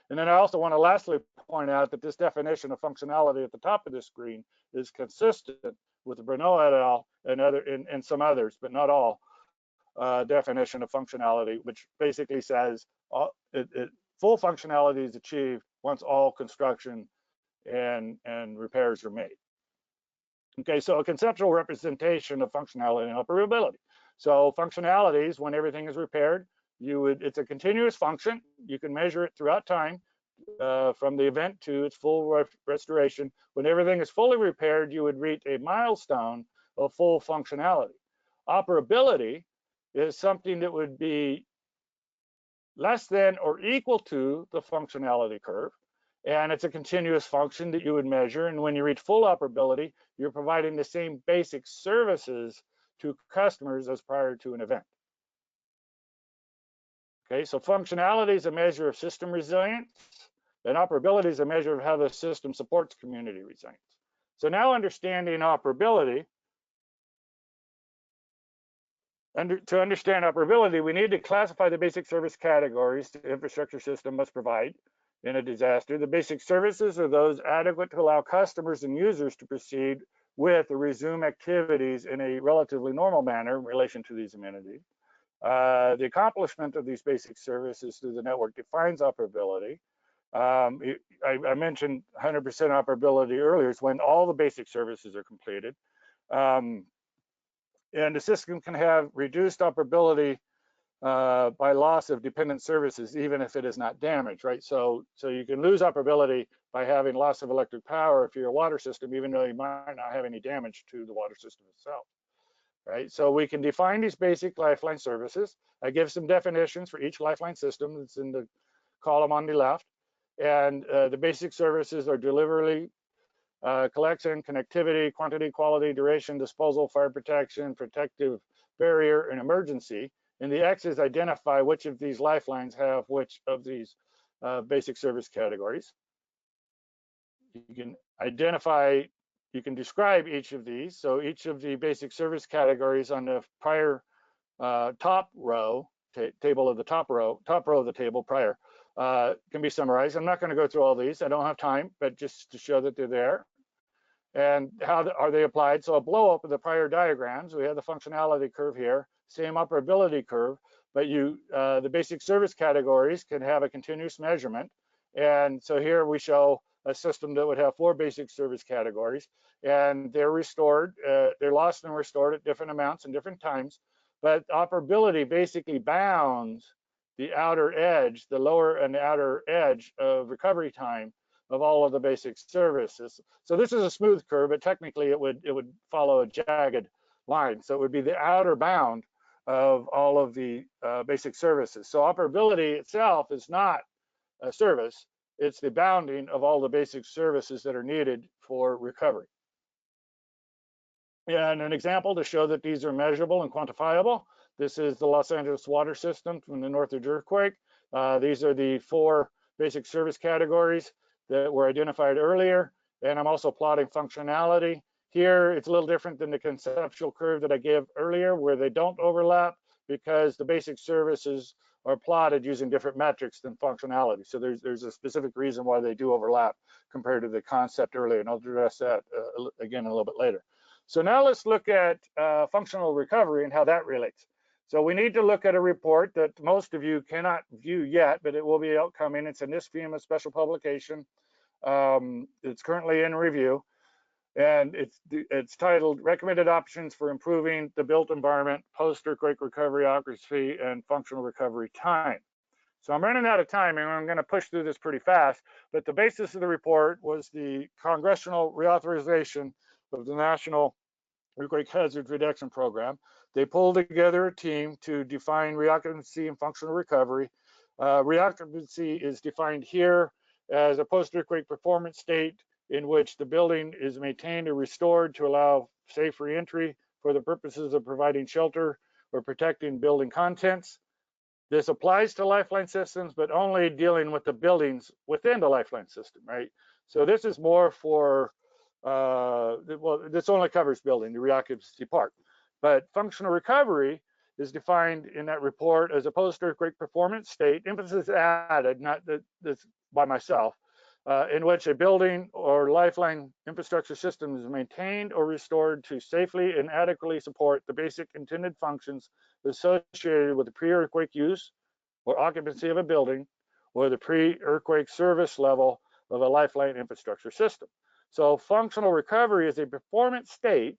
And then I also want to lastly point out that this definition of functionality at the top of the screen is consistent with the Bruneau et al. And some others, but not all, definition of functionality, which basically says full functionality is achieved once all construction and repairs are made. Okay, so a conceptual representation of functionality and operability. So functionality is when everything is repaired. It's a continuous function. You can measure it throughout time from the event to its full restoration. When everything is fully repaired, you would reach a milestone of full functionality. Operability is something that would be less than or equal to the functionality curve. And it's a continuous function that you would measure. And when you reach full operability, you're providing the same basic services to customers as prior to an event. Okay, so functionality is a measure of system resilience, and operability is a measure of how the system supports community resilience. So now understanding operability, to understand operability, we need to classify the basic service categories the infrastructure system must provide in a disaster. The basic services are those adequate to allow customers and users to proceed with or resume activities in a relatively normal manner in relation to these amenities. The accomplishment of these basic services through the network defines operability. I mentioned 100% operability earlier. It's when all the basic services are completed. And the system can have reduced operability by loss of dependent services, even if it is not damaged, right? So you can lose operability by having loss of electric power if you're a water system, even though you might not have any damage to the water system itself, right? So we can define these basic Lifeline services. I give some definitions for each Lifeline system that's in the column on the left. And the basic services are delivery, collection, connectivity, quantity, quality, duration, disposal, fire protection, protective barrier, and emergency. and the X's identify which of these lifelines have which of these basic service categories. You can identify, you can describe each of these. So each of the basic service categories on the prior top row, table of the top row of the table prior, can be summarized. I'm not going to go through all these. I don't have time, but just to show that they're there. And how are they applied? So a blow up of the prior diagrams, we have the functionality curve here, same operability curve, but the basic service categories can have a continuous measurement. And so here we show a system that would have 4 basic service categories, and they're restored, they're lost and restored at different amounts and different times. But operability basically bounds the outer edge, the lower and the outer edge of recovery time of all of the basic services. So this is a smooth curve, but technically it would follow a jagged line. So it would be the outer bound of all of the basic services. So operability itself is not a service, it's the bounding of all the basic services that are needed for recovery. And an example to show that these are measurable and quantifiable. This is the Los Angeles water system from the Northridge earthquake. These are the 4 basic service categories that were identified earlier. And I'm also plotting functionality. Here, it's a little different than the conceptual curve that I gave earlier, where they don't overlap because the basic services are plotted using different metrics than functionality. So there's a specific reason why they do overlap compared to the concept earlier, and I'll address that again a little bit later. So now let's look at functional recovery and how that relates. So we need to look at a report that most of you cannot view yet, but it will be outcoming. It's a NIST-FEMA special publication. It's currently in review, and it's titled Recommended Options for Improving the Built Environment, Post-Earthquake Recovery Accuracy and Functional Recovery Time. So I'm running out of time, and I'm going to push through this pretty fast, but the basis of the report was the congressional reauthorization of the National Earthquake Hazard Reduction Program. They pulled together a team to define reoccupancy and functional recovery. Reoccupancy is defined here as a post-earthquake performance state in which the building is maintained or restored to allow safe reentry for the purposes of providing shelter or protecting building contents. This applies to Lifeline systems, but only dealing with the buildings within the Lifeline system, right? So this is more for, well, this only covers building, the reoccupancy part. But functional recovery is defined in that report as a post-earthquake performance state, emphasis added, not this by myself, in which a building or Lifeline infrastructure system is maintained or restored to safely and adequately support the basic intended functions associated with the pre-earthquake use or occupancy of a building or the pre-earthquake service level of a Lifeline infrastructure system. So functional recovery is a performance state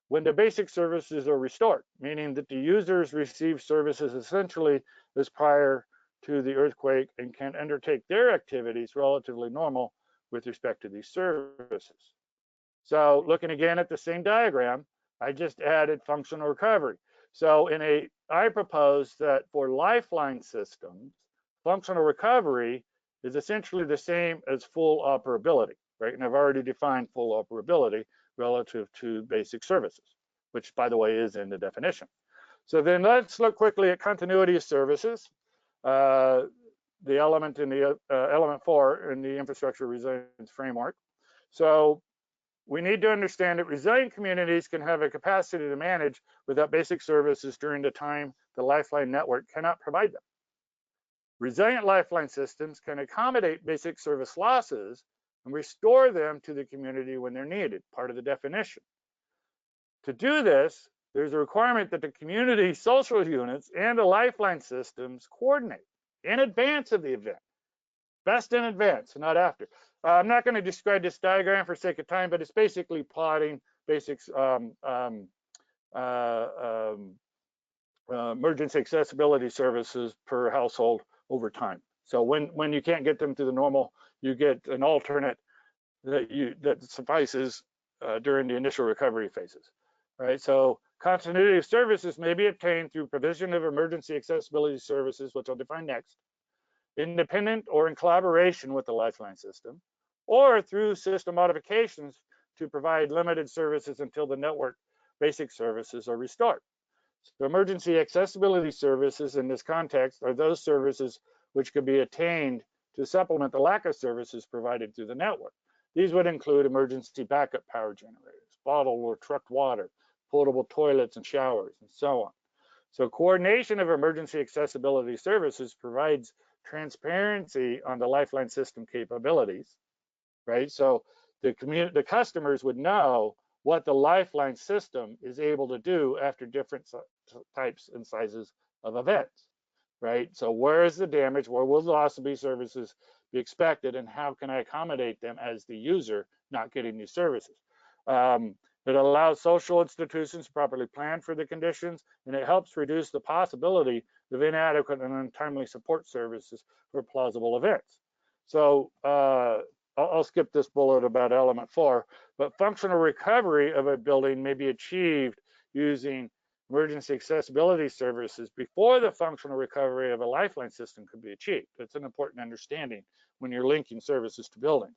when the basic services are restored, meaning that the users receive services essentially as prior to the earthquake and can undertake their activities relatively normal with respect to these services. So looking again at the same diagram, I just added functional recovery. So I propose that for Lifeline systems, functional recovery is essentially the same as full operability, right? And I've already defined full operability relative to basic services, which by the way is in the definition. So then let's look quickly at continuity of services, the element in the element 4 in the infrastructure resilience framework. So we need to understand that resilient communities can have a capacity to manage without basic services during the time the Lifeline network cannot provide them. Resilient Lifeline systems can accommodate basic service losses and restore them to the community when they're needed, part of the definition. To do this, there's a requirement that the community social units and the Lifeline systems coordinate in advance of the event. Best in advance, not after. I'm not going to describe this diagram for sake of time, but it's basically plotting basics, emergency accessibility services per household over time. So when you can't get them to the normal, you get an alternate that suffices during the initial recovery phases, right? So continuity of services may be obtained through provision of emergency accessibility services, which I'll define next, independent or in collaboration with the Lifeline system, or through system modifications to provide limited services until the network basic services are restored. So emergency accessibility services in this context are those services which could be attained to supplement the lack of services provided through the network. These would include emergency backup power generators, bottled or trucked water, portable toilets and showers, and so on. So coordination of emergency accessibility services provides transparency on the Lifeline system capabilities, right? So the customers would know what the Lifeline system is able to do after different types and sizes of events, right? So where is the damage? Where will the loss of these services be expected? And how can I accommodate them as the user not getting these services? It allows social institutions to properly plan for the conditions, and it helps reduce the possibility of inadequate and untimely support services for plausible events. So I'll skip this bullet about element 4, but functional recovery of a building may be achieved using emergency accessibility services before the functional recovery of a Lifeline system could be achieved. That's an important understanding when you're linking services to buildings.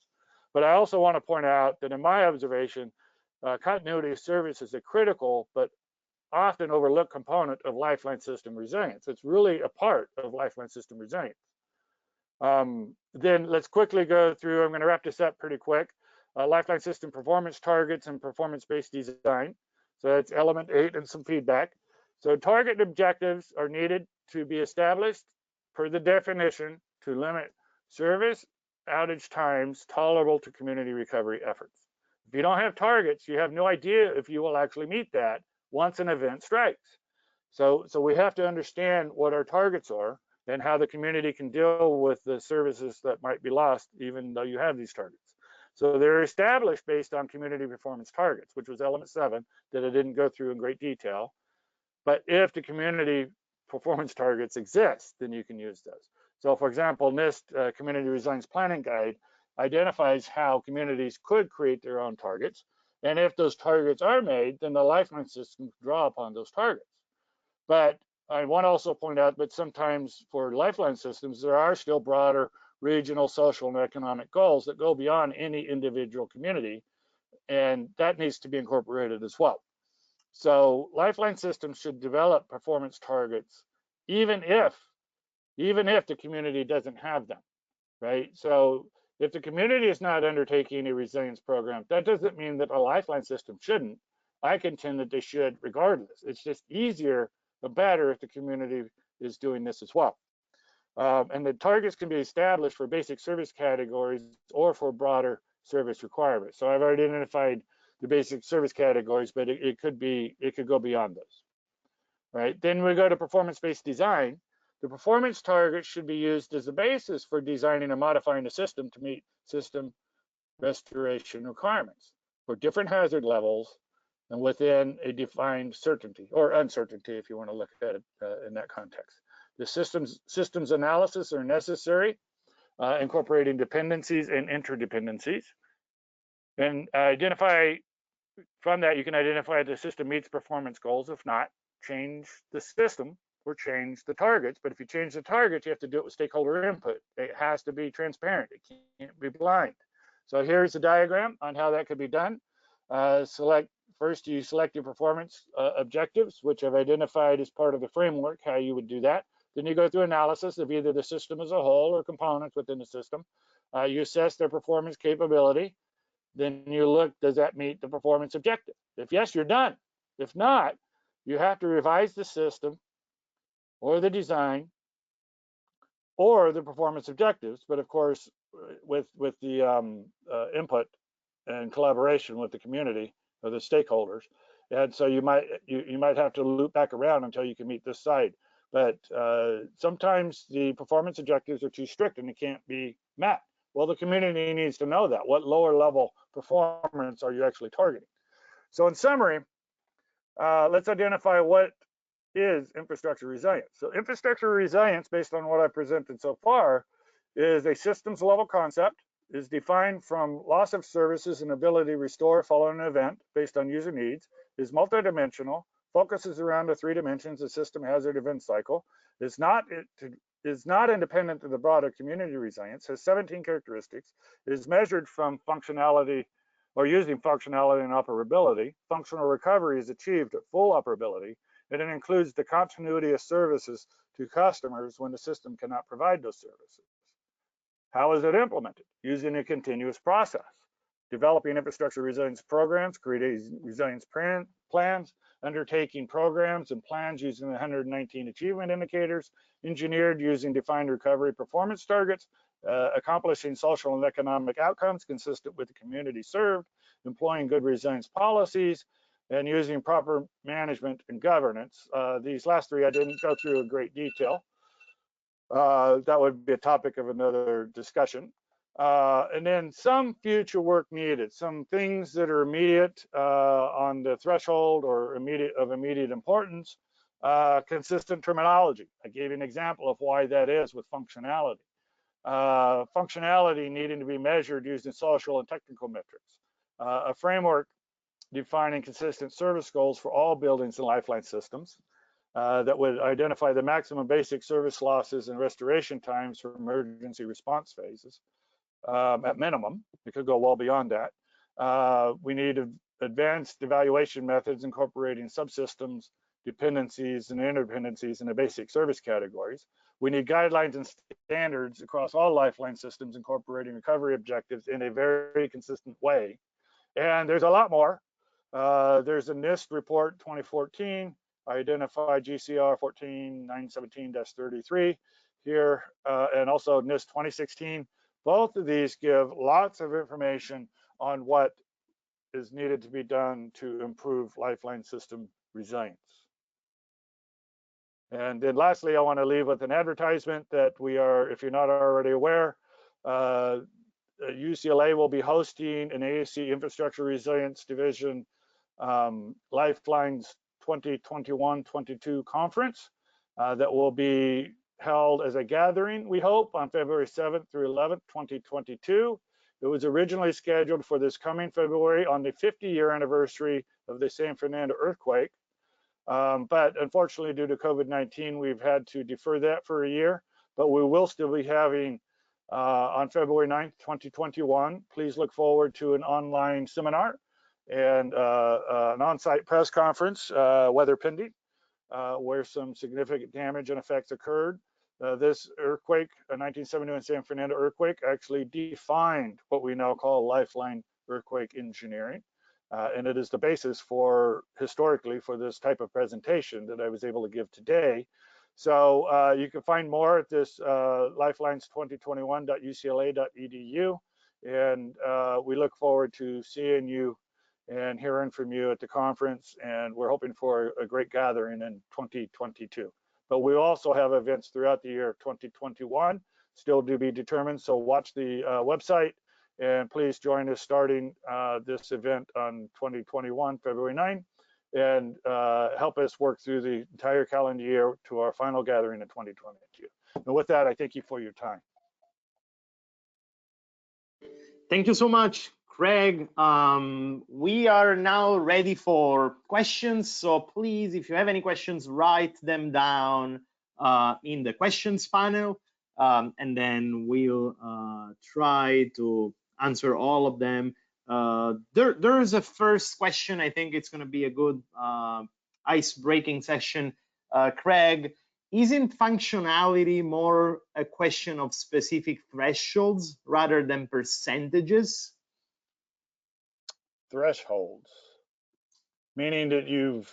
But I also want to point out that in my observation, continuity of service is a critical but often overlooked component of Lifeline system resilience. It's really a part of Lifeline system resilience. Then let's quickly go through, I'm going to wrap this up pretty quick. Lifeline system performance targets and performance-based design. So that's element 8 and some feedback. So target objectives are needed to be established per the definition to limit service outage times tolerable to community recovery efforts. If you don't have targets, you have no idea if you will actually meet that once an event strikes. So we have to understand what our targets are and how the community can deal with the services that might be lost even though you have these targets. So they're established based on community performance targets, which was element 7 that I didn't go through in great detail. But if the community performance targets exist, then you can use those. So for example, NIST Community Resilience Planning Guide identifies how communities could create their own targets. And if those targets are made, then the Lifeline system can draw upon those targets. But I want to also point out that sometimes for Lifeline systems, there are still broader regional, social, and economic goals that go beyond any individual community, and that needs to be incorporated as well. So Lifeline systems should develop performance targets even if the community doesn't have them, right? So if the community is not undertaking a resilience program, that doesn't mean that a Lifeline system shouldn't. I contend that they should regardless. It's just easier and better if the community is doing this as well. And the targets can be established for basic service categories or for broader service requirements. So I've already identified the basic service categories, but it could go beyond those, right? Then we go to performance-based design. The performance target should be used as a basis for designing and modifying the system to meet system restoration requirements for different hazard levels and within a defined certainty or uncertainty, if you want to look at it in that context. The systems analysis are necessary, incorporating dependencies and interdependencies. And from that, you can identify if the system meets performance goals. If not, change the system or change the targets. But if you change the targets, you have to do it with stakeholder input. It has to be transparent. It can't be blind. So here's a diagram on how that could be done. First, you select your performance objectives, which I've identified as part of the framework, how you would do that. Then you go through analysis of either the system as a whole or components within the system. You assess their performance capability. Then you look, does that meet the performance objective? If yes, you're done. If not, you have to revise the system or the design or the performance objectives. But of course, with the input and collaboration with the community or the stakeholders. And so you might have to loop back around until you can meet this side. But sometimes the performance objectives are too strict and they can't be met. Well, the community needs to know that. What lower level performance are you actually targeting? So in summary, let's identify what is infrastructure resilience. So infrastructure resilience, based on what I've presented so far, is a systems level concept, is defined from loss of services and ability to restore following an event based on user needs, is multidimensional, focuses around the 3 dimensions of system hazard event cycle, is not independent of the broader community resilience, has 17 characteristics, is measured from functionality or using functionality and operability. Functional recovery is achieved at full operability, and it includes the continuity of services to customers when the system cannot provide those services. How is it implemented? Using a continuous process, developing infrastructure resilience programs, creating resilience plans, undertaking programs and plans using the 119 achievement indicators, engineered using defined recovery performance targets, accomplishing social and economic outcomes consistent with the community served, employing good resilience policies, and using proper management and governance. These last three I didn't go through in great detail. That would be a topic of another discussion. And then some future work needed, some things that are immediate on the threshold or immediate importance. Consistent terminology. I gave you an example of why that is with functionality. Functionality needing to be measured using social and technical metrics. A framework defining consistent service goals for all buildings and lifeline systems. That would identify the maximum basic service losses and restoration times for emergency response phases at minimum. It could go well beyond that. We need advanced evaluation methods incorporating subsystems, dependencies, and interdependencies in the basic service categories. We need guidelines and standards across all lifeline systems incorporating recovery objectives in a very consistent way. And there's a lot more. There's a NIST report 2014, identified GCR 14917-33 here, and also NIST 2016. Both of these give lots of information on what is needed to be done to improve lifeline system resilience. And then lastly, I want to leave with an advertisement that we are, if you're not already aware, UCLA will be hosting an AAC Infrastructure Resilience Division Lifelines 2021-22 conference that will be held as a gathering, we hope, on February 7th through 11th, 2022. It was originally scheduled for this coming February on the 50-year anniversary of the San Fernando earthquake. But unfortunately, due to COVID-19, we've had to defer that for a year, but we will still be having on February 9th, 2021. Please look forward to an online seminar and an on-site press conference, weather pending, where some significant damage and effects occurred. This earthquake, a 1971 San Fernando earthquake, actually defined what we now call lifeline earthquake engineering. And it is the basis for, historically, for this type of presentation that I was able to give today. So you can find more at this lifelines2021.ucla.edu. And we look forward to seeing you and hearing from you at the conference. And we're hoping for a great gathering in 2022. But we also have events throughout the year of 2021, still to be determined. So watch the website. And please join us starting this event on 2021, February 9, and help us work through the entire calendar year to our final gathering in 2022. And with that, I thank you for your time. Thank you so much, Craig. We are now ready for questions. So please, if you have any questions, write them down in the questions panel. And then we'll try to answer all of them. There is a first question. I think it's going to be a good ice-breaking session. Craig, isn't functionality more a question of specific thresholds rather than percentages? Thresholds, meaning that you've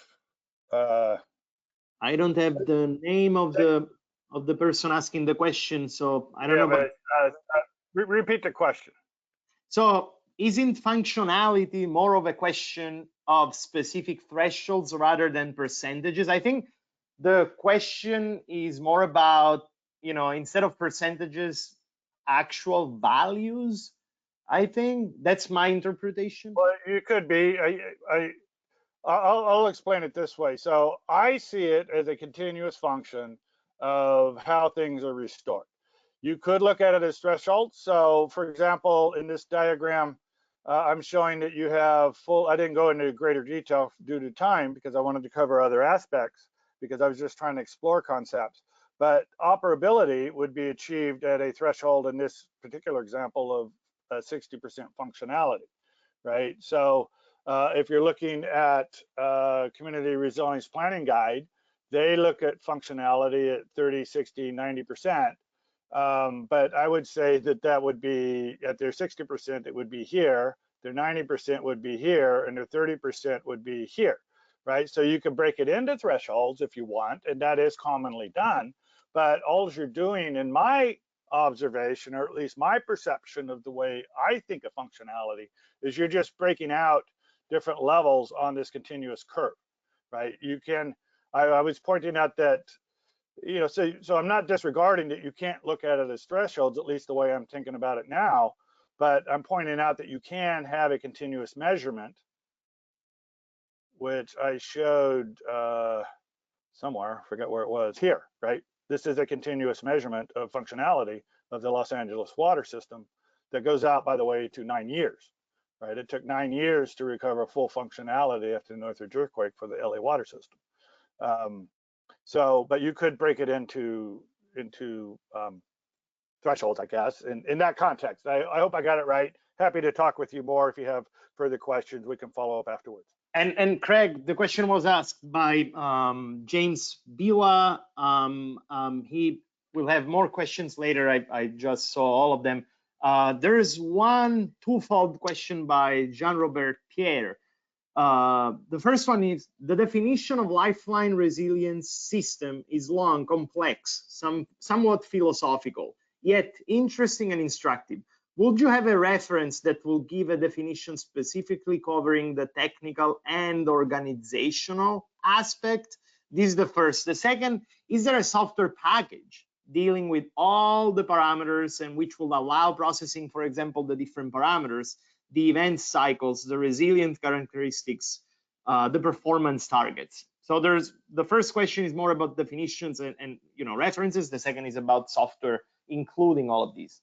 I don't have the name of the person asking the question, so I don't know. But repeat the question. So isn't functionality more of a question of specific thresholds rather than percentages? I think the question is more about, you know, instead of percentages, actual values. I think that's my interpretation. Well, it could be. I'll explain it this way. So I see it as a continuous function of how things are restored. You could look at it as thresholds. So for example, in this diagram, I'm showing that you have full, I didn't go into greater detail due to time because I wanted to cover other aspects because I was just trying to explore concepts. But operability would be achieved at a threshold in this particular example of 60% functionality, right? So If you're looking at Community Resilience Planning Guide, they look at functionality at 30, 60, 90%. But I would say that that would be at their 60%, it would be here, their 90% would be here, and their 30% would be here, right? So you can break it into thresholds if you want, and that is commonly done. But all you're doing, in my observation, or at least my perception of the way I think of functionality, is you're just breaking out different levels on this continuous curve, right? You can, I was pointing out that, you know, so I'm not disregarding that you can't look at it as thresholds, at least the way I'm thinking about it now, but I'm pointing out that you can have a continuous measurement, which I showed somewhere, I forget where it was, here, right? This is a continuous measurement of functionality of the Los Angeles water system that goes out, by the way, to 9 years, right? It took 9 years to recover full functionality after the Northridge earthquake for the LA water system. So, but you could break it into thresholds, I guess, in that context. I hope I got it right. Happy to talk with you more. If you have further questions, we can follow up afterwards. And Craig, the question was asked by James Bila. He will have more questions later. I just saw all of them. There is one twofold question by Jean-Robert Pierre. The first one is, the definition of lifeline resilience system is long, complex, somewhat philosophical, yet interesting and instructive. Would you have a reference that will give a definition specifically covering the technical and organizational aspect? This is the first. The second, is there a software package dealing with all the parameters and which will allow processing, for example, the different parameters, the event cycles, the resilient characteristics, the performance targets? So there's, the first question is more about definitions and you know, references. The second is about software, including all of these.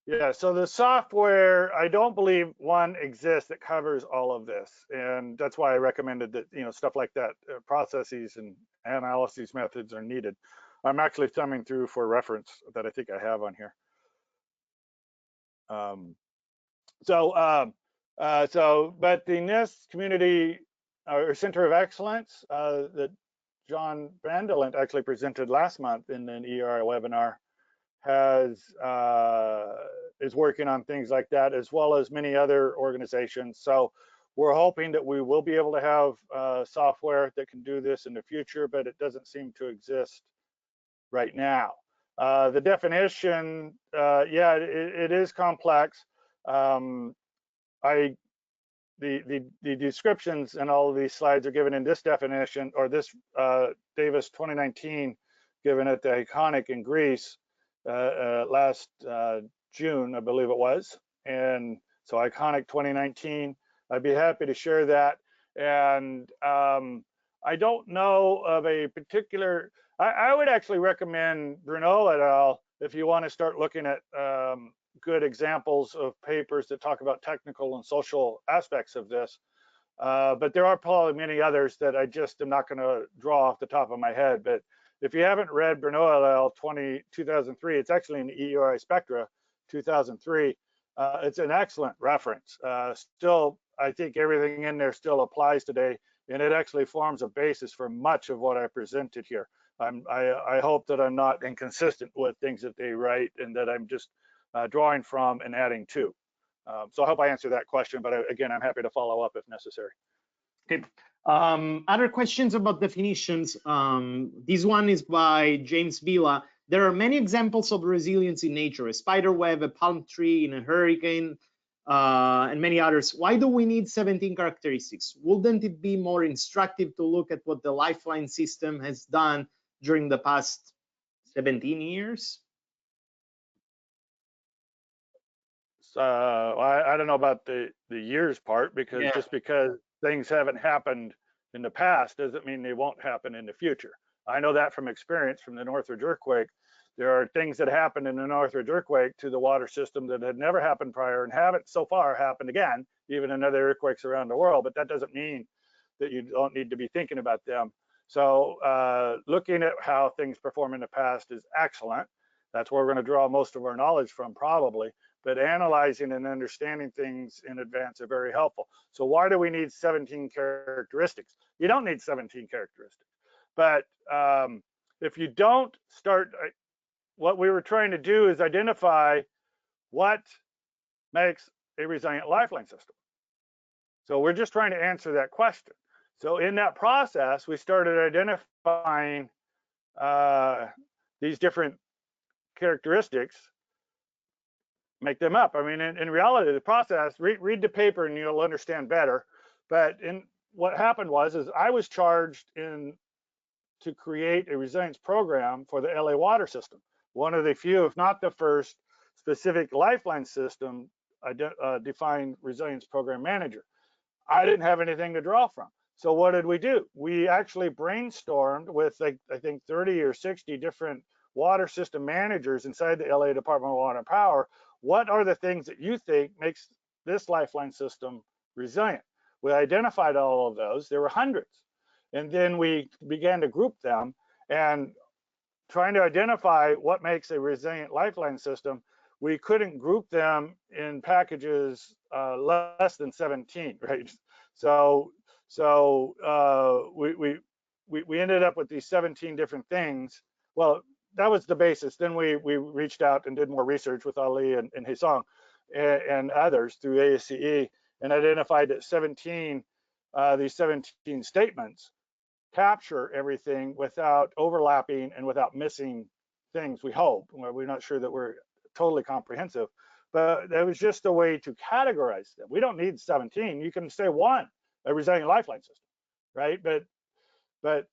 Yeah, so the software, I don't believe one exists that covers all of this. And that's why I recommended that, you know, stuff like that, processes and analysis methods are needed. I'm actually thumbing through for reference that I think I have on here. But the NIST Community or Center of Excellence that John Brandelent actually presented last month in an EERI webinar is working on things like that, as well as many other organizations. So we're hoping that we will be able to have software that can do this in the future, but it doesn't seem to exist right now. The definition, yeah, it is complex. The descriptions and all of these slides are given in this definition, or this Davis 2019, given at the Iconic in Greece last June, I believe it was. And so Iconic 2019, I'd be happy to share that. And I don't know of a particular, I would actually recommend Bruno et al. If you want to start looking at good examples of papers that talk about technical and social aspects of this. But there are probably many others that I just am not going to draw off the top of my head. But if you haven't read Bruno et al. 2003, it's actually in the EERI Spectra 2003. It's an excellent reference. Still, I think everything in there still applies today, and it actually forms a basis for much of what I presented here. I hope that I'm not inconsistent with things that they write and that I'm just drawing from and adding to. So I hope I answered that question, but again, I'm happy to follow up if necessary. Okay. Other questions about definitions. This one is by James Bila. There are many examples of resilience in nature, a spider web, a palm tree in a hurricane, and many others. Why do we need 17 characteristics? Wouldn't it be more instructive to look at what the Lifeline system has done during the past 17 years? I don't know about the years part, because just because things haven't happened in the past doesn't mean they won't happen in the future. I know that from experience from the Northridge earthquake. There are things that happened in the Northridge earthquake to the water system that had never happened prior and haven't so far happened again, even in other earthquakes around the world. But that doesn't mean that you don't need to be thinking about them. So looking at how things perform in the past is excellent. That's where we're going to draw most of our knowledge from, probably. but analyzing and understanding things in advance are very helpful. So why do we need 17 characteristics? You don't need 17 characteristics, but if you don't start, what we were trying to do is identify what makes a resilient lifeline system. So we're just trying to answer that question. So in that process, we started identifying these different characteristics, make them up. I mean, in reality, the process, read the paper and you'll understand better. But what happened was I was charged to create a resilience program for the LA water system. One of the few, if not the first, specific Lifeline system defined resilience program manager. I didn't have anything to draw from. So what did we do? We actually brainstormed with, like, I think 30 or 60 different water system managers inside the LA Department of Water and Power. What are the things that you think makes this Lifeline system resilient? We identified all of those. There were hundreds. And then we began to group them and trying to identify what makes a resilient Lifeline system. We couldn't group them in packages less than 17, right? So we ended up with these 17 different things. Well, that was the basis. Then we reached out and did more research with Ali and Haesong and others through ASCE and identified that these 17 statements capture everything without overlapping and without missing things, we hope. We're not sure that we're totally comprehensive, but that was just a way to categorize them. We don't need 17. You can say one, a resilient lifeline system, right? But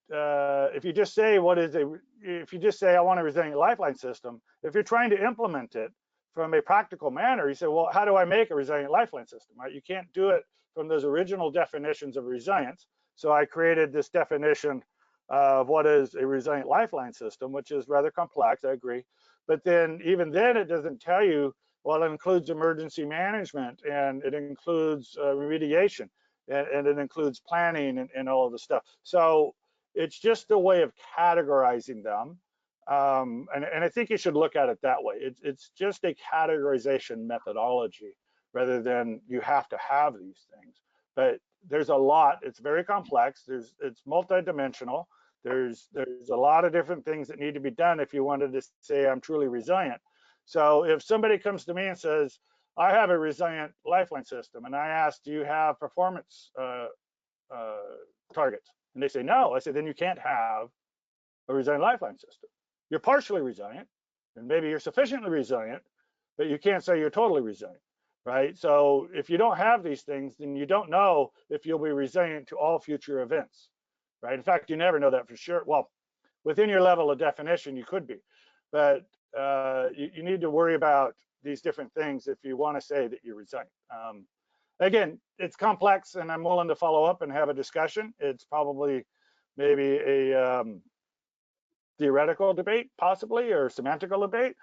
if you just say I want a resilient lifeline system, if you're trying to implement it from a practical manner, you say, well, how do I make a resilient lifeline system, right? You can't do it from those original definitions of resilience. So I created this definition of what is a resilient lifeline system, which is rather complex, I agree. But then even then it doesn't tell you, well, it includes emergency management and it includes remediation and it includes planning and all of the stuff. So it's just a way of categorizing them. And I think you should look at it that way. It's just a categorization methodology rather than you have to have these things. But there's a lot, it's very complex. It's multidimensional. There's a lot of different things that need to be done if you wanted to say I'm truly resilient. So if somebody comes to me and says, I have a resilient lifeline system, and I ask, do you have performance targets? And they say no. I say, then you can't have a resilient lifeline system. You're partially resilient, and maybe you're sufficiently resilient, but you can't say you're totally resilient, right? So if you don't have these things, then you don't know if you'll be resilient to all future events, right? In fact, you never know that for sure. Well, within your level of definition, you could be, but you need to worry about these different things if you want to say that you're resilient. Again, it's complex, and I'm willing to follow up and have a discussion. It's probably maybe a theoretical debate, possibly, or semantical debate.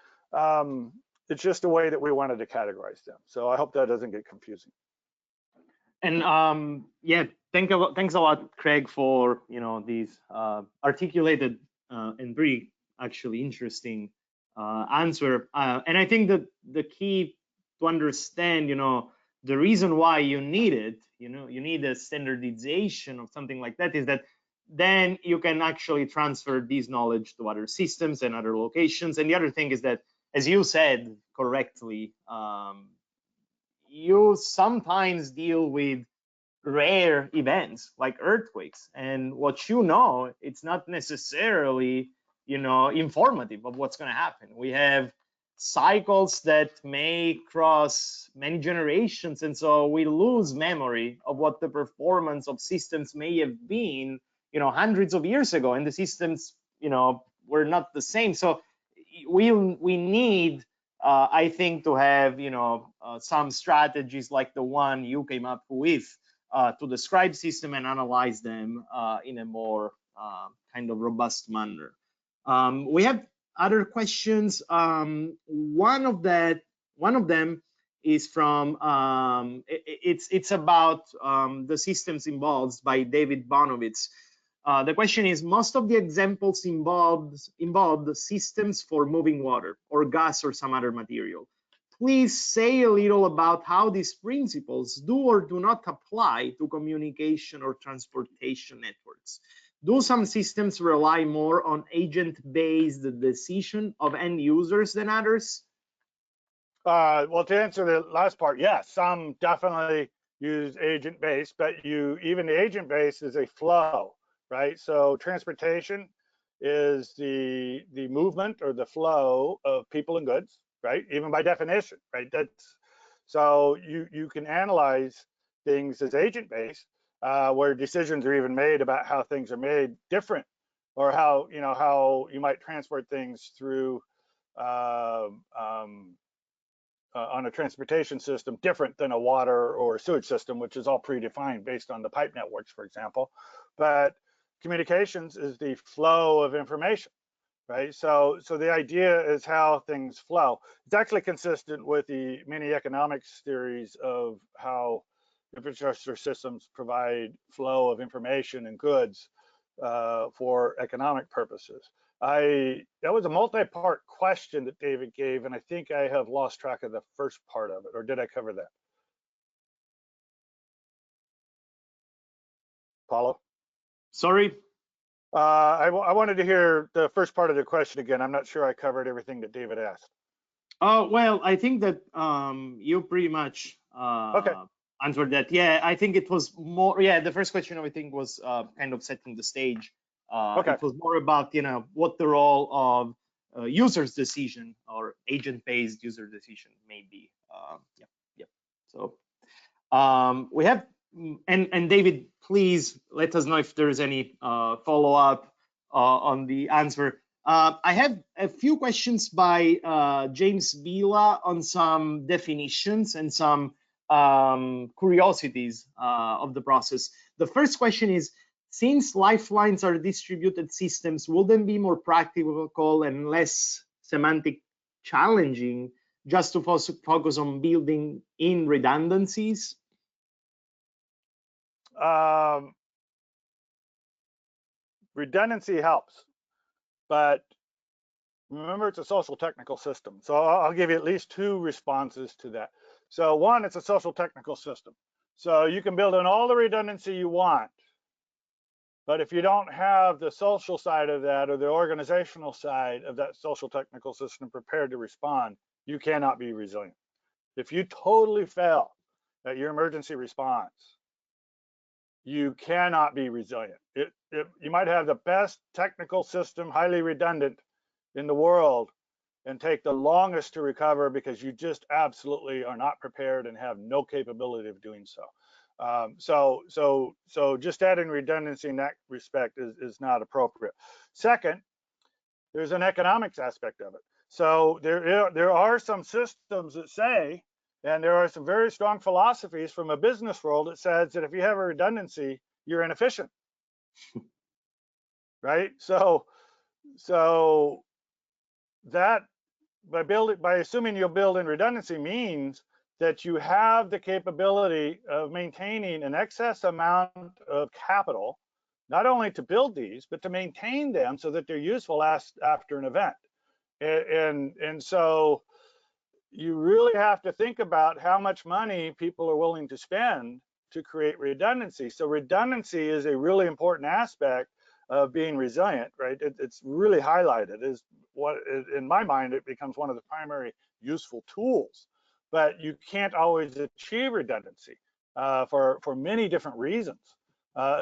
It's just a way that we wanted to categorize them. So I hope that doesn't get confusing. And yeah, thanks a lot, Craig, for these articulated and very actually interesting answer. And I think that the key to understand, the reason why you need it, you need a standardization of something like that, is that then you can actually transfer this knowledge to other systems and other locations. And the other thing is that, as you said correctly, you sometimes deal with rare events like earthquakes, and what it's not necessarily informative of what's going to happen. We have cycles that may cross many generations, and so we lose memory of what the performance of systems may have been hundreds of years ago, and the systems were not the same. So we need I think to have some strategies like the one you came up with to describe system and analyze them in a more kind of robust manner. We have other questions. One of them is from it's about the systems involved by David Bonovitz. The question is, most of the examples involved systems for moving water or gas or some other material. please say a little about how these principles do or do not apply to communication or transportation networks. Do some systems rely more on agent-based decision of end users than others? Well, to answer the last part, yes, some definitely use agent-based, but even the agent-based is a flow, right? So transportation is the movement or the flow of people and goods, right? Even by definition, right? That's so you can analyze things as agent-based, where decisions are even made about how things are made different, or how you might transport things through on a transportation system different than a water or a sewage system, which is all predefined based on the pipe networks, for example. But communications is the flow of information, right? So the idea is how things flow. It's actually consistent with the many economics theories of how infrastructure systems provide flow of information and goods for economic purposes. That was a multi-part question that David gave, and I think I have lost track of the first part of it, or did I cover that? Paulo? Sorry? I wanted to hear the first part of the question again. I'm not sure I covered everything that David asked. Oh, well, I think that you pretty much Okay. answered that. Yeah, I think it was more, yeah, the first question I think was kind of setting the stage. Okay. It was more about, what the role of user's decision or agent-based user decision may be. Yeah. So we have, and David, please let us know if there's any follow-up on the answer. I have a few questions by James Vila on some definitions and some curiosities of the process. The first question is, since lifelines are distributed systems, will them be more practical and less semantic challenging just to focus on building in redundancies? Redundancy helps, but remember, it's a social technical system. So I'll give you at least two responses to that. So one, it's a social technical system. So you can build in all the redundancy you want, but if you don't have the social side of that or the organizational side of that social technical system prepared to respond, you cannot be resilient. If you totally fail at your emergency response, you cannot be resilient. You might have the best technical system, highly redundant in the world, and take the longest to recover because you just absolutely are not prepared and have no capability of doing so. So just adding redundancy in that respect is not appropriate. Second, there's an economics aspect of it. So there are some systems that say, and there are some very strong philosophies from a business world that says that if you have a redundancy, you're inefficient, right? So that by assuming you'll build in redundancy means that you have the capability of maintaining an excess amount of capital, not only to build these, but to maintain them so that they're useful after an event. And so you really have to think about how much money people are willing to spend to create redundancy. So redundancy is a really important aspect of being resilient, right? It's really highlighted as what, in my mind, it becomes one of the primary useful tools. But you can't always achieve redundancy for many different reasons.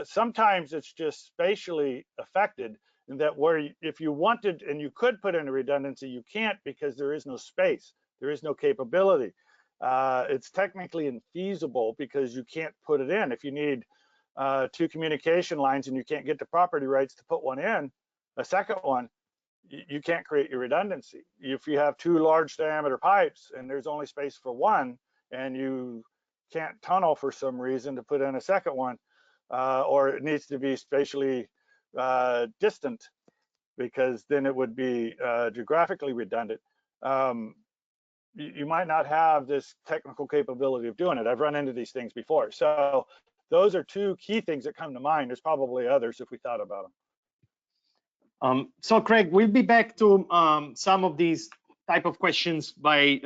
Sometimes it's just spatially affected in that where if you wanted and you could put in a redundancy, you can't because there is no space, there is no capability. It's technically infeasible because you can't put it in. If you need two communication lines and you can't get the property rights to put one in, a second one, you can't create your redundancy. If you have two large diameter pipes and there's only space for one and you can't tunnel for some reason to put in a second one, or it needs to be spatially distant because then it would be geographically redundant, you might not have this technical capability of doing it. I've run into these things before. So those are two key things that come to mind. There's probably others if we thought about them. So Craig, we'll be back to some of these type of questions by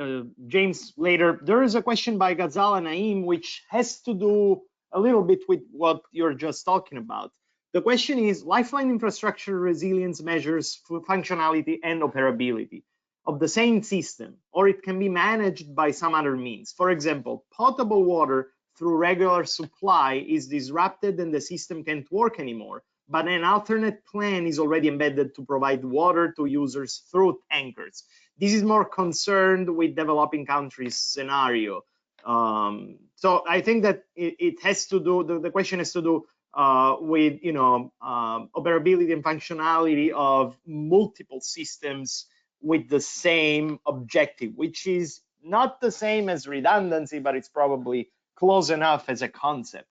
James later. There is a question by Ghazal and Naeem, which has to do a little bit with what you're just talking about. The question is, Lifeline infrastructure resilience measures functionality and operability of the same system, or it can be managed by some other means. For example, potable water through regular supply is disrupted and the system can't work anymore, but an alternate plan is already embedded to provide water to users through tankers. This is more concerned with developing countries scenario. So I think that it has to do, the question has to do with, you know, operability and functionality of multiple systems with the same objective, which is not the same as redundancy, but it's probably close enough as a concept.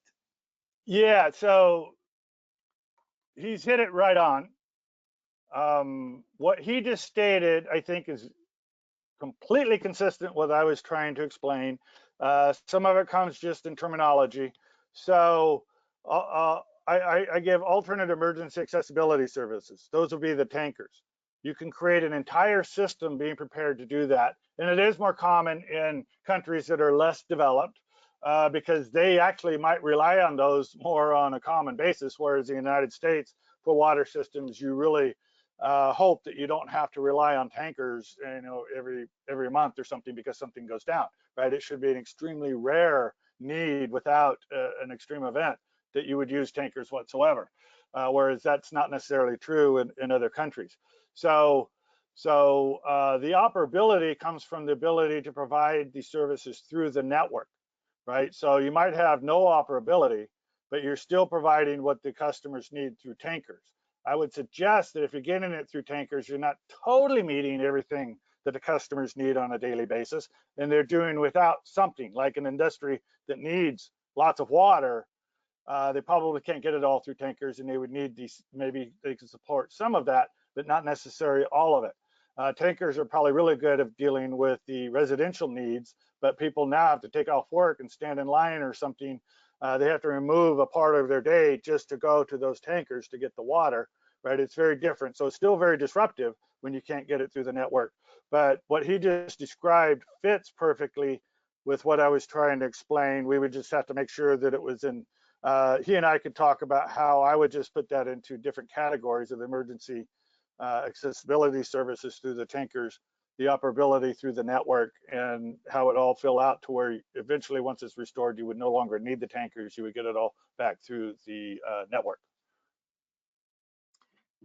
Yeah, so he's hit it right on. What he just stated, I think, is completely consistent with what I was trying to explain. Some of it comes just in terminology. So I give alternate emergency accessibility services. Those will be the tankers. You can create an entire system being prepared to do that. And it is more common in countries that are less developed because they actually might rely on those more on a common basis, whereas the United States, for water systems, you really hope that you don't have to rely on tankers, you know, every month or something because something goes down, right? It should be an extremely rare need without an extreme event that you would use tankers whatsoever, whereas that's not necessarily true in other countries. So the operability comes from the ability to provide these services through the network, right? So you might have no operability, but you're still providing what the customers need through tankers. I would suggest that if you're getting it through tankers, you're not totally meeting everything that the customers need on a daily basis, and they're doing without something like an industry that needs lots of water. They probably can't get it all through tankers, and they would need these, maybe they can support some of that, but not necessarily all of it. Tankers are probably really good at dealing with the residential needs, but people now have to take off work and stand in line or something. They have to remove a part of their day just to go to those tankers to get the water, right? It's very different. So it's still very disruptive when you can't get it through the network. But what he just described fits perfectly with what I was trying to explain. We would just have to make sure that it was in, he and I could talk about how I would just put that into different categories of emergency accessibility services through the tankers, the operability through the network, and how it all fill out to where eventually, once it's restored, you would no longer need the tankers. You would get it all back through the network.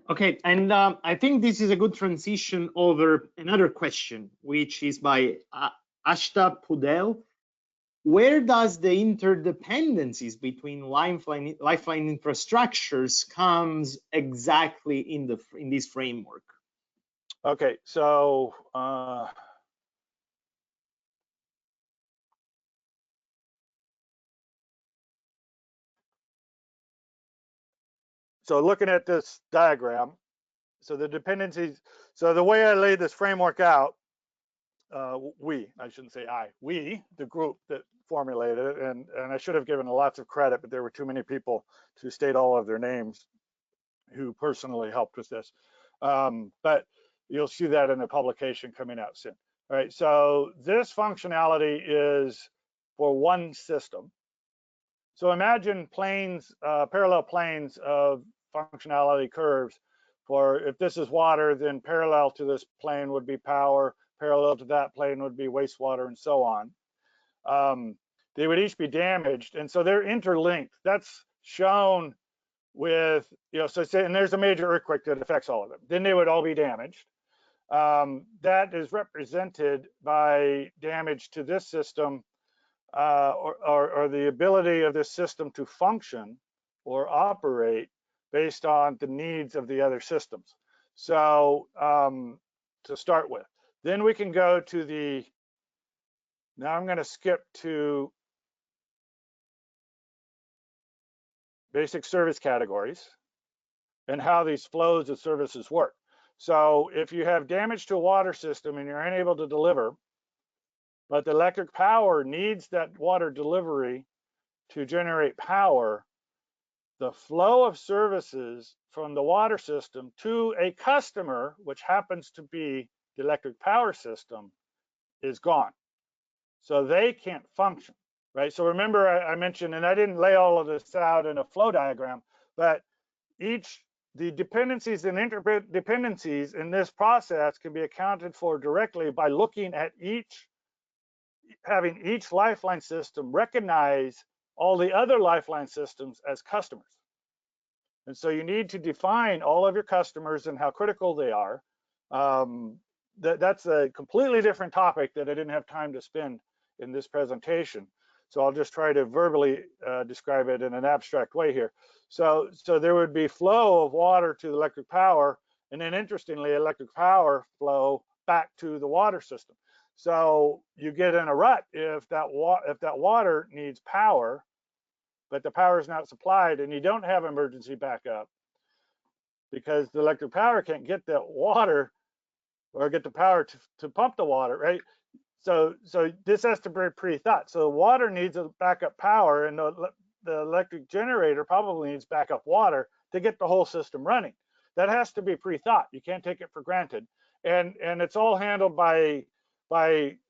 Okay, and I think this is a good transition over another question, which is by Ashta Pudel. Where does the interdependencies between Lifeline infrastructures comes exactly in this framework? Okay, so looking at this diagram, so the dependencies, so the way I laid this framework out, I shouldn't say we, the group that formulated it, and I should have given lots of credit, but there were too many people to state all of their names who personally helped with this. But you'll see that in the publication coming out soon. All right, so this functionality is for one system. So imagine planes, parallel planes of functionality curves. For if this is water, then parallel to this plane would be power, parallel to that plane would be wastewater, and so on. They would each be damaged, and so they're interlinked. That's shown with, you know, so say, and there's a major earthquake that affects all of them. Then they would all be damaged. That is represented by damage to this system, or the ability of this system to function or operate based on the needs of the other systems. So to start with, then we can go to the, now I'm going to skip to basic service categories and how these flows of services work. So if you have damage to a water system and you're unable to deliver, but the electric power needs that water delivery to generate power, the flow of services from the water system to a customer, which happens to be the electric power system is gone. So they can't function, right? So remember I mentioned, and I didn't lay all of this out in a flow diagram, but the dependencies and interdependencies in this process can be accounted for directly by looking at having each lifeline system recognize all the other lifeline systems as customers. And so you need to define all of your customers and how critical they are. That's a completely different topic that I didn't have time to spend in this presentation. So I'll just try to verbally describe it in an abstract way here. So there would be flow of water to the electric power, and then interestingly, electric power flow back to the water system. So you get in a rut if that water needs power, but the power is not supplied, and you don't have emergency backup because the electric power can't get that water or get the power to pump the water, right? So this has to be pre-thought. So water needs a backup power, and the electric generator probably needs backup water to get the whole system running. That has to be pre-thought. You can't take it for granted. And it's all handled by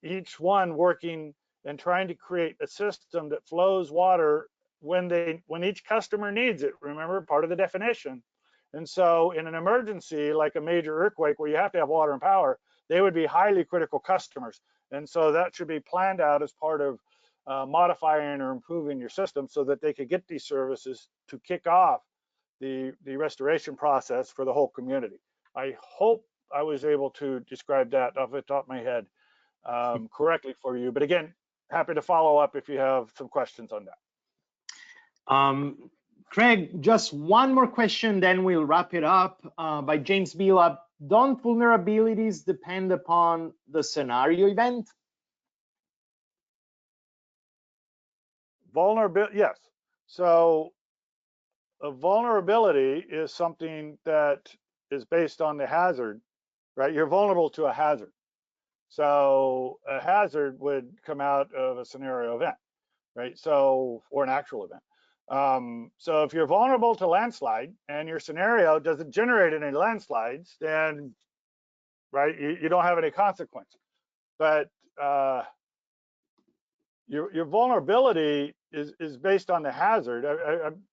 each one working and trying to create a system that flows water when each customer needs it. Remember, part of the definition. And so in an emergency, like a major earthquake where you have to have water and power, they would be highly critical customers. And so that should be planned out as part of modifying or improving your system so that they could get these services to kick off the restoration process for the whole community. I hope I was able to describe that off the top of my head correctly for you. But again, happy to follow up if you have some questions on that. Craig, just one more question, then we'll wrap it up. By James Bila. Don't vulnerabilities depend upon the scenario event? Vulnerability, yes. So a vulnerability is something that is based on the hazard, right? You're vulnerable to a hazard. So a hazard would come out of a scenario event, right? So, or an actual event. So if you're vulnerable to landslide and your scenario doesn't generate any landslides, then, right, you don't have any consequence. But your vulnerability is based on the hazard.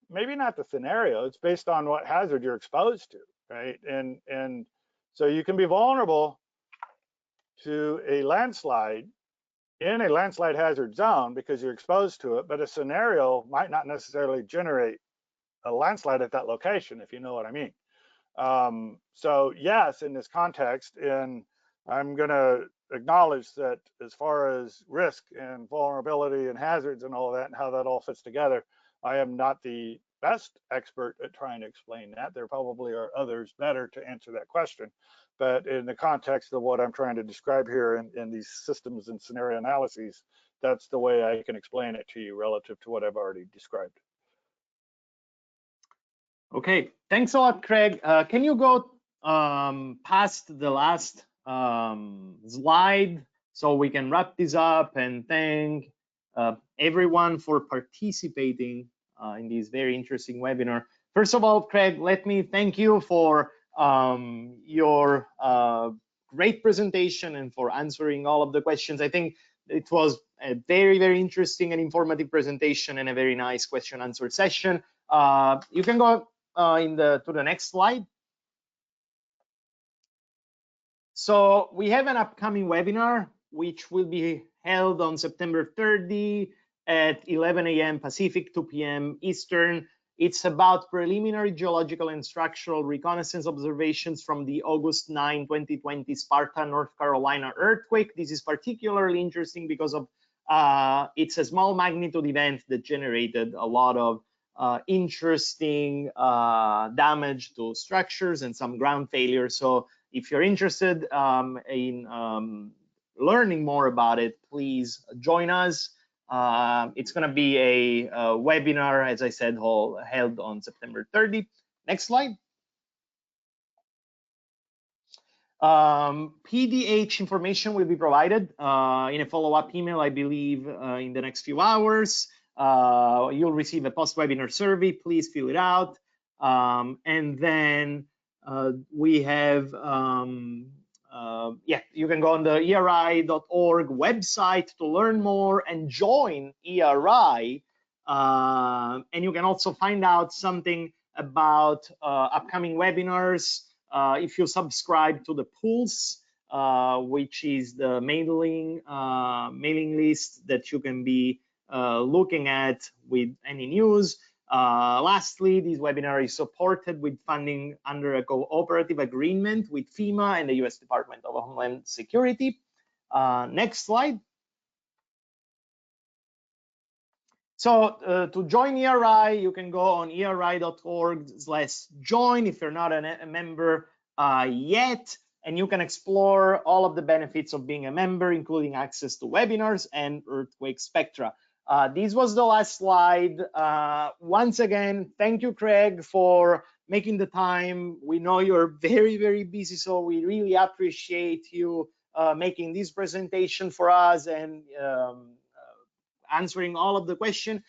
Maybe not the scenario. It's based on what hazard you're exposed to, right? And so you can be vulnerable to a landslide in a landslide hazard zone because you're exposed to it, but a scenario might not necessarily generate a landslide at that location, if you know what I mean. So yes, in this context, and I'm going to acknowledge that as far as risk and vulnerability and hazards and all of that and how that all fits together, I am not the best expert at trying to explain that. There probably are others better to answer that question. But in the context of what I'm trying to describe here in these systems and scenario analyses, that's the way I can explain it to you relative to what I've already described. Okay, thanks a lot, Craig. Can you go past the last slide so we can wrap this up and thank everyone for participating in this very interesting webinar. First of all, Craig, let me thank you for your great presentation and for answering all of the questions. I think it was a very, very interesting and informative presentation and a very nice question answer session. You can go to the next slide. So we have an upcoming webinar which will be held on September 30 at 11 a.m. Pacific, 2 p.m. Eastern. It's about preliminary geological and structural reconnaissance observations from the August 9, 2020 Sparta, North Carolina earthquake. This is particularly interesting because of it's a small magnitude event that generated a lot of interesting damage to structures and some ground failure. So if you're interested in learning more about it, please join us. It's going to be a webinar, as I said, held on September 30. Next slide. PDH information will be provided in a follow-up email, I believe, in the next few hours. You'll receive a post-webinar survey. Please fill it out. And then we have yeah, you can go on the EERI.org website to learn more and join EERI. And you can also find out something about upcoming webinars if you subscribe to the Pulse, which is the mailing list that you can be looking at with any news. Lastly, this webinar is supported with funding under a cooperative agreement with FEMA and the US Department of Homeland Security. Next slide. So to join EERI, you can go on eeri.org/join if you're not a member yet, and you can explore all of the benefits of being a member, including access to webinars and earthquake spectra. This was the last slide. Once again, thank you, Craig, for making the time. We know you're very, very busy, so we really appreciate you making this presentation for us and answering all of the questions.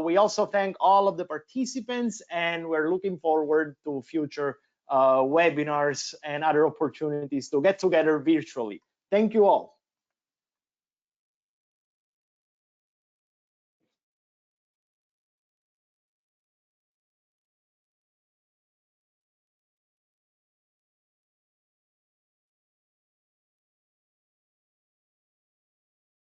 We also thank all of the participants, and we're looking forward to future webinars and other opportunities to get together virtually. Thank you all.